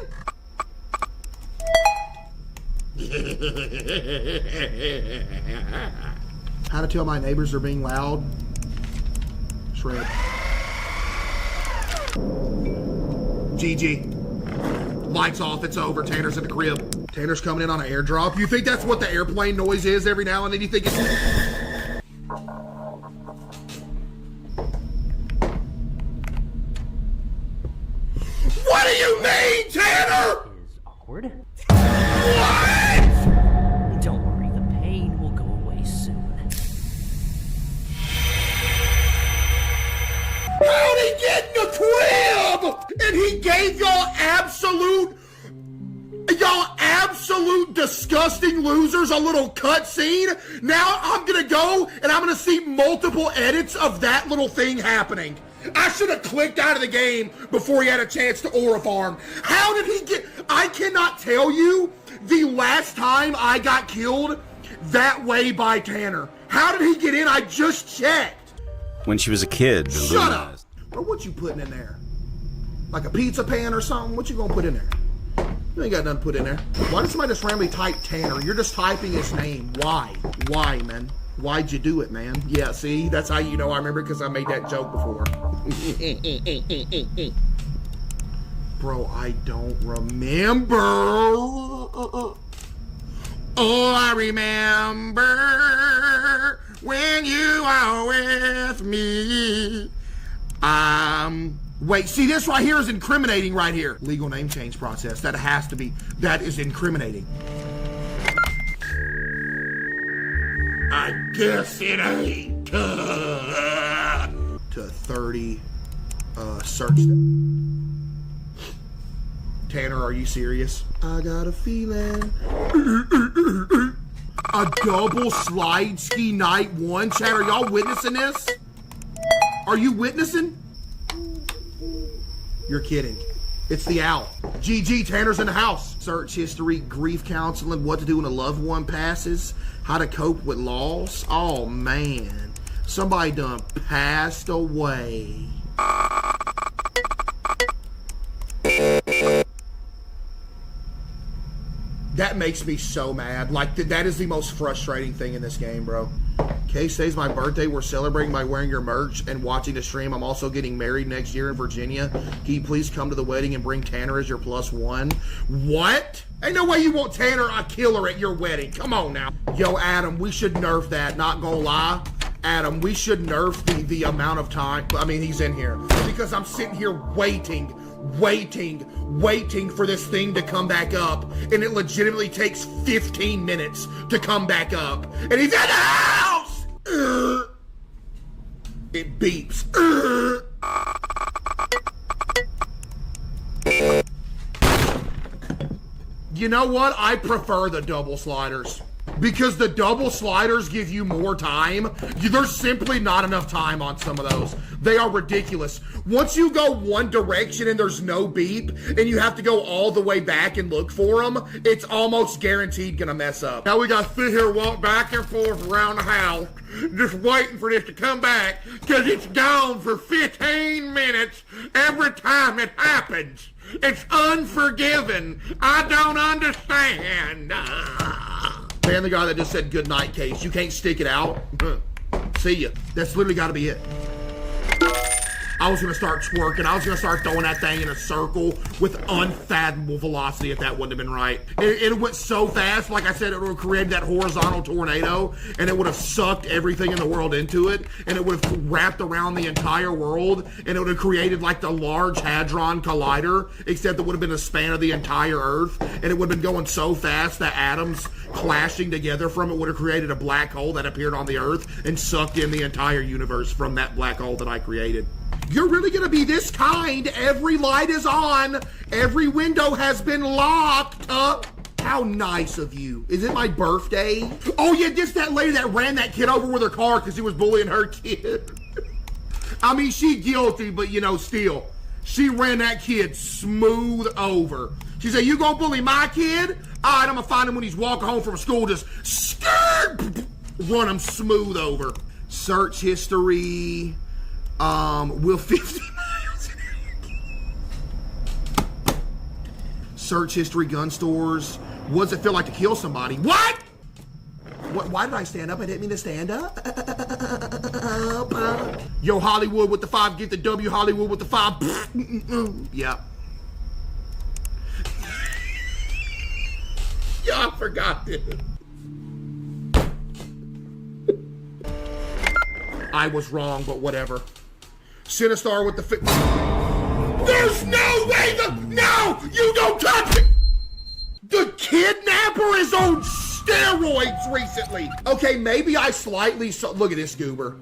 How to tell my neighbors are being loud? Shred. GG. Lights off, it's over. Tanner's in the crib. Tanner's coming in on an airdrop. You think that's what the airplane noise is every now and then? You think it's... What do you mean, Tanner? Is awkward. What? Don't worry, the pain will go away soon. gave y'all absolute disgusting losers a little cutscene. Now I'm gonna go and I'm gonna see multiple edits of that little thing happening. I should have clicked out of the game before he had a chance to aura farm. How did he get... I cannot tell you the last time I got killed that way by Tanner. How did he get in? I just checked. When she was a kid. Shut up. Bro, what you putting in there? Like a pizza pan or something? What you gonna put in there? You ain't got nothing to put in there. Why did somebody just randomly type Tanner? You're just typing his name. Why? Why, man? Why'd you do it, man? Yeah, see? That's how you know I remember, because I made that joke before. Bro, I don't remember. Oh, I remember when you are with me. Wait, see, this right here is incriminating right here. Legal name change process. That has to be. That is incriminating. I guess it ain't. To 30. Search them. Tanner, are you serious? I got a feeling. A double slide ski night 1. Chat, are y'all witnessing this? Are you witnessing? You're kidding. It's the owl. GG, Tanner's in the house. Search history, grief counseling, what to do when a loved one passes, how to cope with loss. Oh, man. Somebody done passed away. That makes me so mad. Like, that is the most frustrating thing in this game, bro. Case, today's my birthday. We're celebrating by wearing your merch and watching the stream. I'm also getting married next year in Virginia. Can you please come to the wedding and bring Tanner as your +1? What? Ain't no way you want Tanner a killer at your wedding. Come on now. Yo, Adam, we should nerf that. Not gonna lie. Adam, we should nerf the amount of time. I mean, he's in here. Because I'm sitting here waiting for this thing to come back up, and it legitimately takes 15 minutes to come back up, and he's in the house. It beeps. You know what? I prefer the double sliders. Because the double sliders give you more time. There's simply not enough time on some of those. They are ridiculous. Once you go one direction and there's no beep, and you have to go all the way back and look for them, it's almost guaranteed gonna mess up. Now we gotta sit here, walk back and forth around the house, just waiting for this to come back, because it's gone for 15 minutes every time it happens. It's unforgiving. I don't understand. Man, the guy that just said good night, Case. You can't stick it out. See ya. That's literally got to be it. I was going to start twerking. I was going to start throwing that thing in a circle with unfathomable velocity if that wouldn't have been right. It went so fast, like I said, it would have created that horizontal tornado, and it would have sucked everything in the world into it, and it would have wrapped around the entire world, and it would have created like the Large Hadron Collider, except it would have been a span of the entire Earth, and it would have been going so fast that atoms clashing together from it would have created a black hole that appeared on the Earth and sucked in the entire universe from that black hole that I created. You're really gonna be this kind? Every light is on. Every window has been locked up. How nice of you. Is it my birthday? Oh yeah, just that lady that ran that kid over with her car because he was bullying her kid. I mean, she guilty, but you know, still. She ran that kid smooth over. She said, you gonna bully my kid? All right, I'm gonna find him when he's walking home from school, just run him smooth over. Search history. Will 50 miles an hour. Search history, gun stores. What does it feel like to kill somebody? What? Why did I stand up? I didn't mean to stand up. Yo, Hollywood with the 5. Get the W. Hollywood with the 5. Yep. Yeah, I forgot this. I was wrong, but whatever. Sinistar with the There's no way No! You don't touch it! The kidnapper is on steroids recently. Okay, maybe I slightly look at this goober.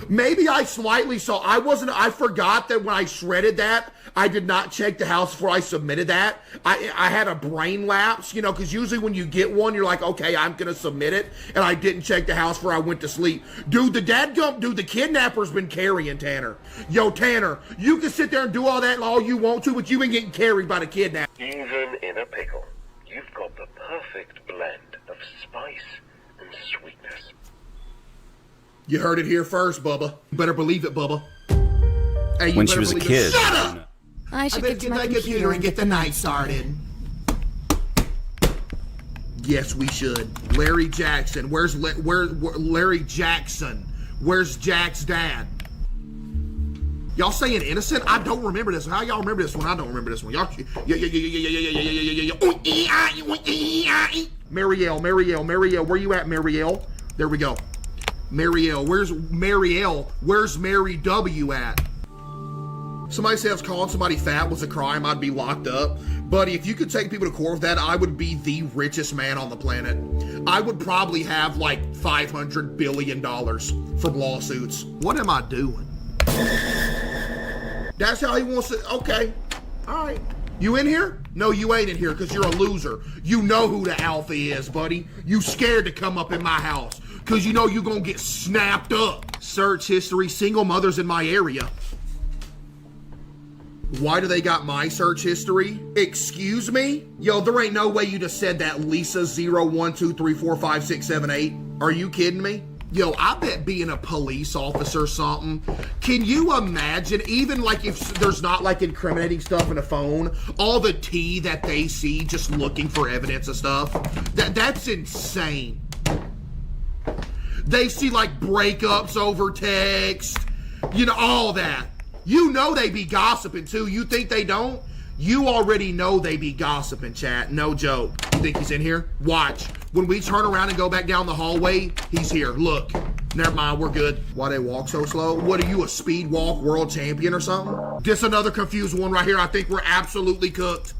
Maybe I slightly saw. I forgot that when I shredded that, I did not check the house before I submitted that. I had a brain lapse, you know, because usually when you get one, you're like, okay, I'm going to submit it. And I didn't check the house before I went to sleep. Dude, the kidnapper's been carrying Tanner. Yo, Tanner, you can sit there and do all that all you want to, but you've been getting carried by the kidnapper. Even in a pickle, you've got the perfect blend of spice and sweetness. You heard it here first, Bubba. You better believe it, Bubba. Hey, When she was a kid. Shut up! I should get to my computer and get the night started. Yes, we should. Larry Jackson. Where's Larry Jackson? Where's Jack's dad? Y'all saying innocent? I don't remember this one. How y'all remember this one? I don't remember this one. Y'all, Marielle, where you at, Marielle? There we go. Marielle, where's Marielle? Where's Mary W at? Somebody says calling somebody fat was a crime, I'd be locked up. Buddy, if you could take people to court with that, I would be the richest man on the planet. I would probably have like $500 billion from lawsuits. What am I doing? That's how he wants it. Okay. All right. You in here? No, you ain't in here because you're a loser. You know who the alpha is, buddy. You scared to come up in my house because you know you're going to get snapped up. Search history, single mothers in my area. Why do they got my search history? Excuse me? Yo, there ain't no way you just said that Lisa 012345678. Are you kidding me? Yo, I bet being a police officer or something, can you imagine, even like if there's not like incriminating stuff in a phone, all the tea that they see just looking for evidence of stuff? That's insane. They see like breakups over text, you know, all that. You know they be gossiping too. You think they don't? You already know they be gossiping, chat. No joke. You think he's in here? Watch. When we turn around and go back down the hallway, he's here. Look. Never mind, we're good. Why they walk so slow? What are you, a speed walk world champion or something? This another confused one right here. I think we're absolutely cooked.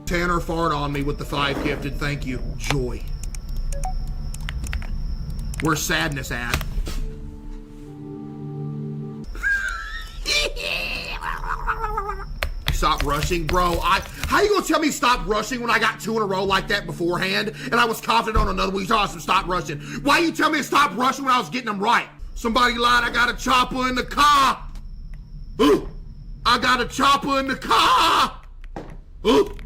Tanner farted on me with the 5 gifted. Thank you. Joy. Where's sadness at? Stop rushing, bro. How you gonna tell me stop rushing when I got 2 in a row like that beforehand and I was confident on another one? You told us to stop rushing. Why you tell me to stop rushing when I was getting them right? Somebody lied, I got a chopper in the car. Ooh, I got a chopper in the car. Ooh.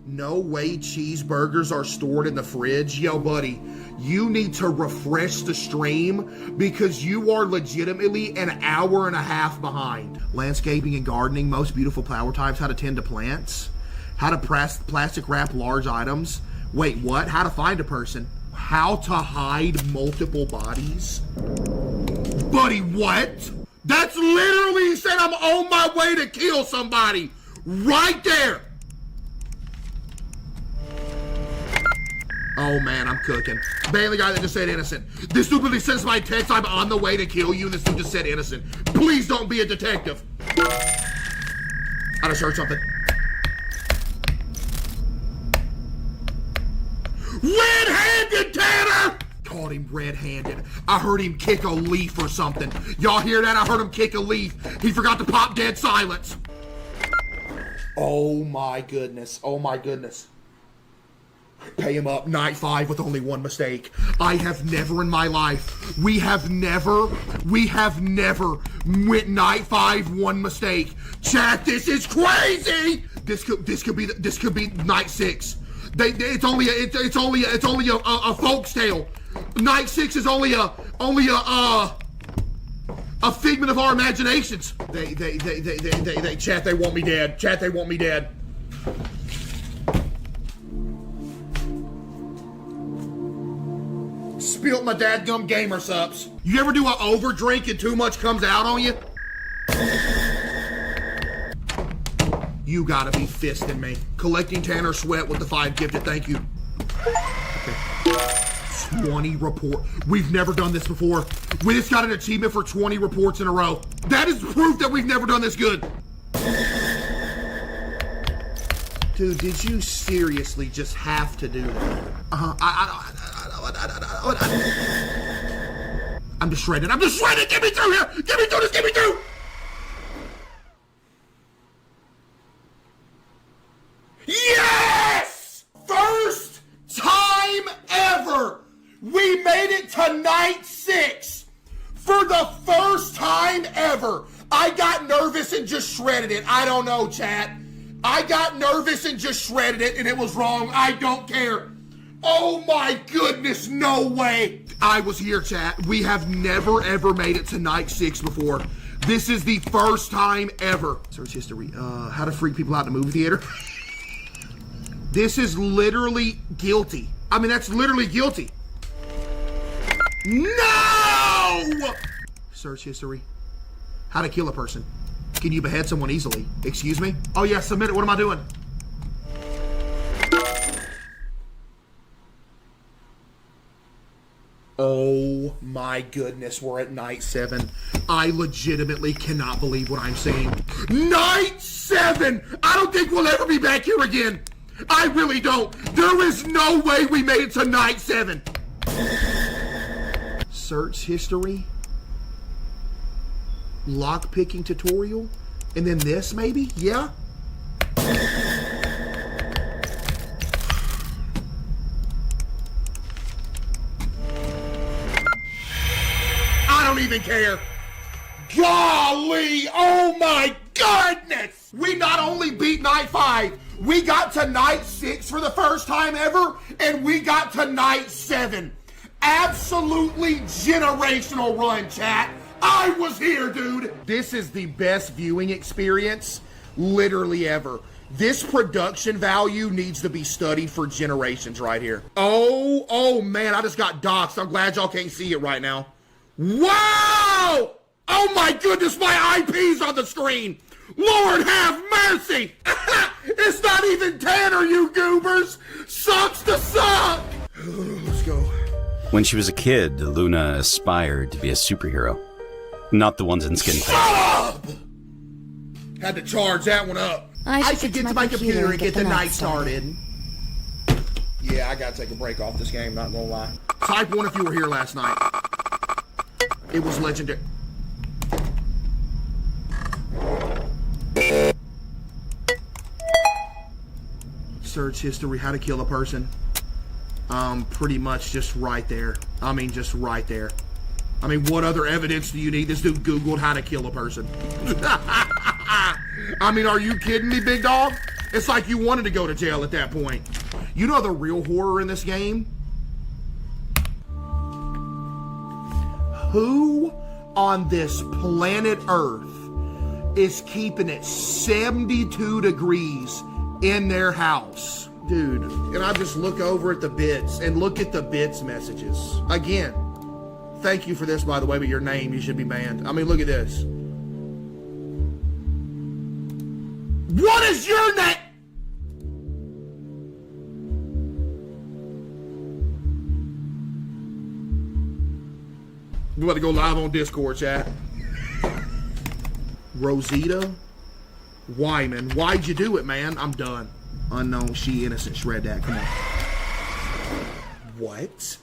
No way cheeseburgers are stored in the fridge. Yo, buddy, you need to refresh the stream because you are legitimately an hour and a half behind. Landscaping and gardening, most beautiful flower types, how to tend to plants, how to plastic wrap large items. Wait, what? How to find a person. How to hide multiple bodies. Buddy, what? That's literally said I'm on my way to kill somebody. Right there. Oh man, I'm cooking. Ban the guy that just said innocent. This dude really sends my text, I'm on the way to kill you, and this dude just said innocent. Please don't be a detective. I just heard something. Red-handed, Tanner! Caught him red-handed. I heard him kick a leaf or something. Y'all hear that? I heard him kick a leaf. He forgot to pop dead silence. Oh my goodness. Oh my goodness. Pay him up. Night 5 with only 1 mistake. I have never in my life. We have never went night 5 1 mistake. Chat, this is crazy. This could be night 6. It's only a folk's tale. Night 6 is only a figment of our imaginations. They chat, they want me dead. Chat, they want me dead. Spilt my dadgum gamer subs. You ever do an over drink and too much comes out on you? You gotta be fisting me. Collecting Tanner Sweat with the 5 gifted, thank you. Okay. 20 report. We've never done this before. We just got an achievement for 20 reports in a row. That is proof that we've never done this good. Dude, did you seriously just have to do that? I'm just shredded. I'm just shredded. Get me through here. Get me through this. Get me through. Yes! First time ever. We made it to night 6. For the first time ever. I got nervous and just shredded it. I don't know, chat. I got nervous and just shredded it, and it was wrong. I don't care. Oh my goodness, no way. I was here, chat. We have never, ever made it to night 6 before. This is the first time ever. Search history. How to freak people out in a movie theater. This is literally guilty. I mean, that's literally guilty. No! Search history. How to kill a person. Can you behead someone easily? Excuse me? Oh yeah, submit it. What am I doing? Oh my goodness, we're at night 7. I legitimately cannot believe what I'm seeing. Night 7! I don't think we'll ever be back here again. I really don't. There is no way we made it to night 7. Search history. Lock-picking tutorial. And then this, maybe? Yeah? I don't even care. Golly! Oh my goodness! We not only beat night 5, we got to night 6 for the first time ever, and we got to night 7. Absolutely generational run, chat. I was here, dude. This is the best viewing experience literally ever. This production value needs to be studied for generations right here. Oh man, I just got doxxed. I'm glad y'all can't see it right now. Wow! Oh my goodness, my IP's on the screen. Lord have mercy. It's not even Tanner, you goobers. Sucks to suck. Let's go. When she was a kid, Luna aspired to be a superhero. Not the ones in skin Shut up! Had to charge that one up. I should get to my computer and get the night started. Yeah, I gotta take a break off this game, not gonna lie. Type 1 if you were here last night. It was legendary. Search history, how to kill a person. Pretty much just right there. I mean, just right there. I mean, what other evidence do you need? This dude Googled how to kill a person. I mean, are you kidding me, big dog? It's like you wanted to go to jail at that point. You know the real horror in this game? Who on this planet Earth is keeping it 72 degrees in their house? Dude, and I just look over at the bits and look at the bits messages. Again, thank you for this, by the way, but your name, you should be banned. I mean, look at this. What is your name? We about to go live on Discord, chat. Rosita Wyman. Why'd you do it, man? I'm done. Unknown, she innocent. Shred that. Come on. What?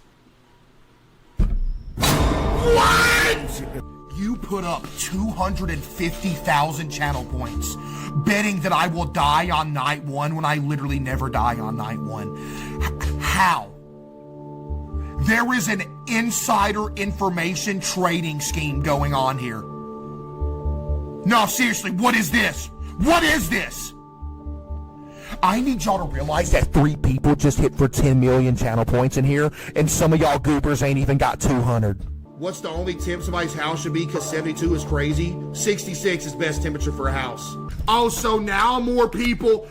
What? You put up 250,000 channel points betting that I will die on night 1 when I literally never die on night 1. How? There is an insider information trading scheme going on here. No, seriously, what is this? What is this? I need y'all to realize that 3 people just hit for 10 million channel points in here, and some of y'all goobers ain't even got 200. What's the only temp somebody's house should be? Because 72 is crazy. 66 is best temperature for a house. Oh, so now more people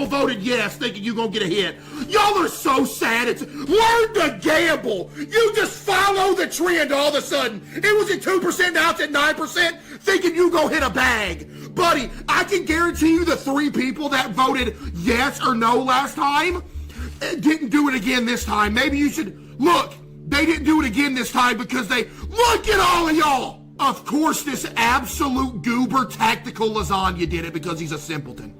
voted yes, thinking you're gonna get a hit. Y'all are so sad. Learn to gamble. You just follow the trend all of a sudden. It was at 2%, now it's at 9%, thinking you gonna hit a bag. Buddy, I can guarantee you the 3 people that voted yes or no last time didn't do it again this time. Maybe you should, look, they didn't do it again this time because look at all of y'all. Of course, this absolute goober tactical lasagna did it because he's a simpleton.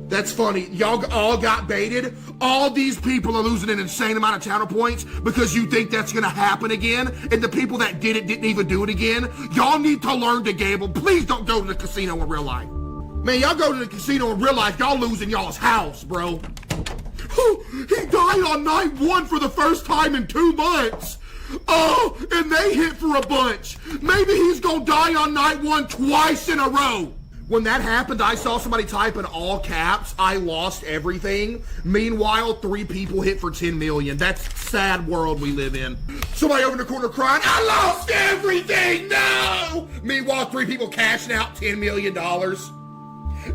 That's funny. Y'all all got baited. All these people are losing an insane amount of channel points because you think that's gonna happen again, and the people that did it didn't even do it again. Y'all need to learn to gamble. Please don't go to the casino in real life. Man, y'all go to the casino in real life, y'all losing y'all's house, bro. He died on night 1 for the first time in 2 months. Oh, and they hit for a bunch. Maybe he's gonna die on night 1 twice in a row. When that happened, I saw somebody type in all caps, I lost everything. Meanwhile, 3 people hit for 10 million. That's a sad world we live in. Somebody over in the corner crying, I lost everything, no! Meanwhile, 3 people cashing out $10 million.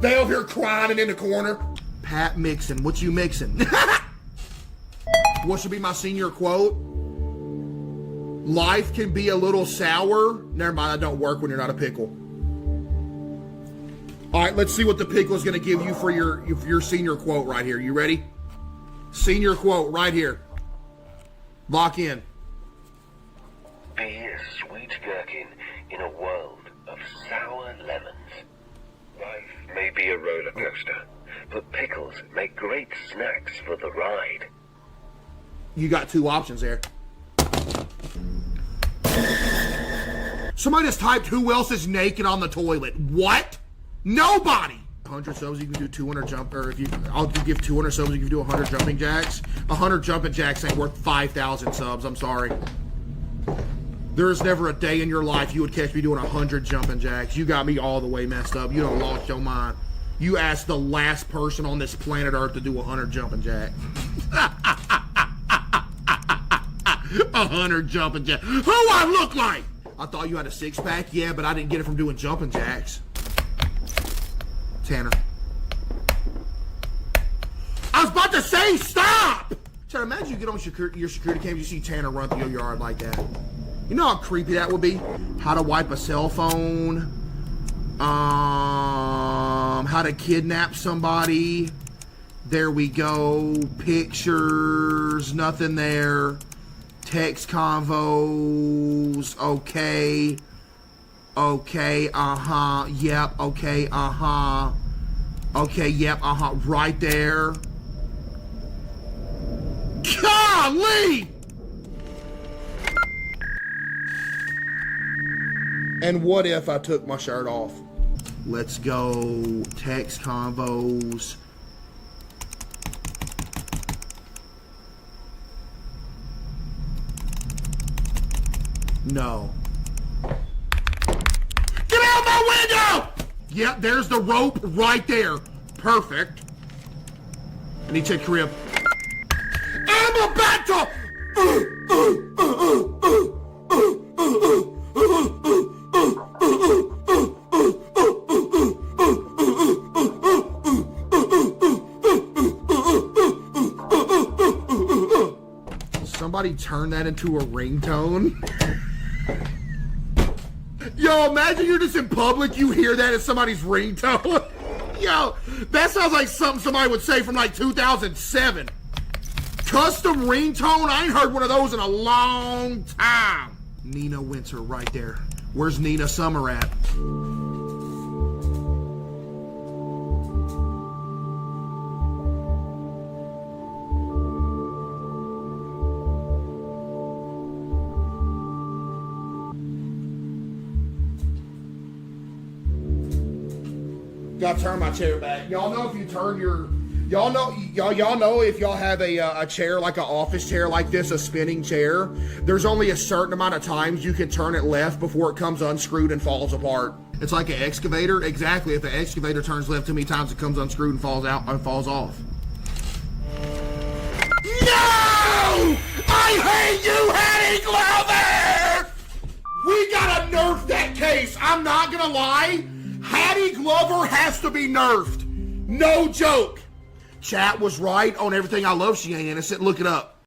They over here crying and in the corner. Pat mixing, what you mixing? What should be my senior quote? Life can be a little sour. Never mind, that don't work when you're not a pickle. All right, let's see what the pickle is going to give you for your senior quote right here. You ready? Senior quote right here. Lock in. Be a sweet gherkin in a world of sour lemons. Life may be a roller coaster, but pickles make great snacks for the ride. You got 2 options there. Somebody just typed, who else is naked on the toilet? What? Nobody! 100 subs, you can do 200 jump, or I'll give 200 subs, you can do 100 jumping jacks. 100 jumping jacks ain't worth 5,000 subs, I'm sorry. There's never a day in your life you would catch me doing 100 jumping jacks. You got me all the way messed up. You done lost your mind. You asked the last person on this planet Earth to do 100 jumping jacks. 100 jumping jacks. Who I look like? I thought you had a 6-pack, yeah, but I didn't get it from doing jumping jacks. Tanner. I was about to say stop! Tanner, imagine you get on your security cam, you see Tanner run through your yard like that. You know how creepy that would be? How to wipe a cell phone. How to kidnap somebody. There we go. Pictures. Nothing there. Text convos. Okay. Okay, yep, okay, okay, yep, right there. Golly! And what if I took my shirt off? Let's go, text convos. No. Get out my window! Yep, there's the rope right there. Perfect. I need to check crib. I'm about to... Somebody turn that into a ringtone. Yo, imagine you're just in public, you hear that as somebody's ringtone. Yo, that sounds like something somebody would say from like 2007. Custom ringtone? I ain't heard one of those in a long time. Nina Winter right there. Where's Nina Summer at? Gotta turn my chair back. Y'all know if you turn your, y'all know if y'all have a chair, like an office chair like this, a spinning chair, there's only a certain amount of times you can turn it left before it comes unscrewed and falls apart. It's like an excavator. Exactly. If the excavator turns left too many times, it comes unscrewed and falls out and falls off. No! I hate you, Hattie Glover! We gotta nerf that case. I'm not gonna lie. Hattie Glover has to be nerfed. No joke. Chat was right on everything I love. She ain't innocent. Look it up.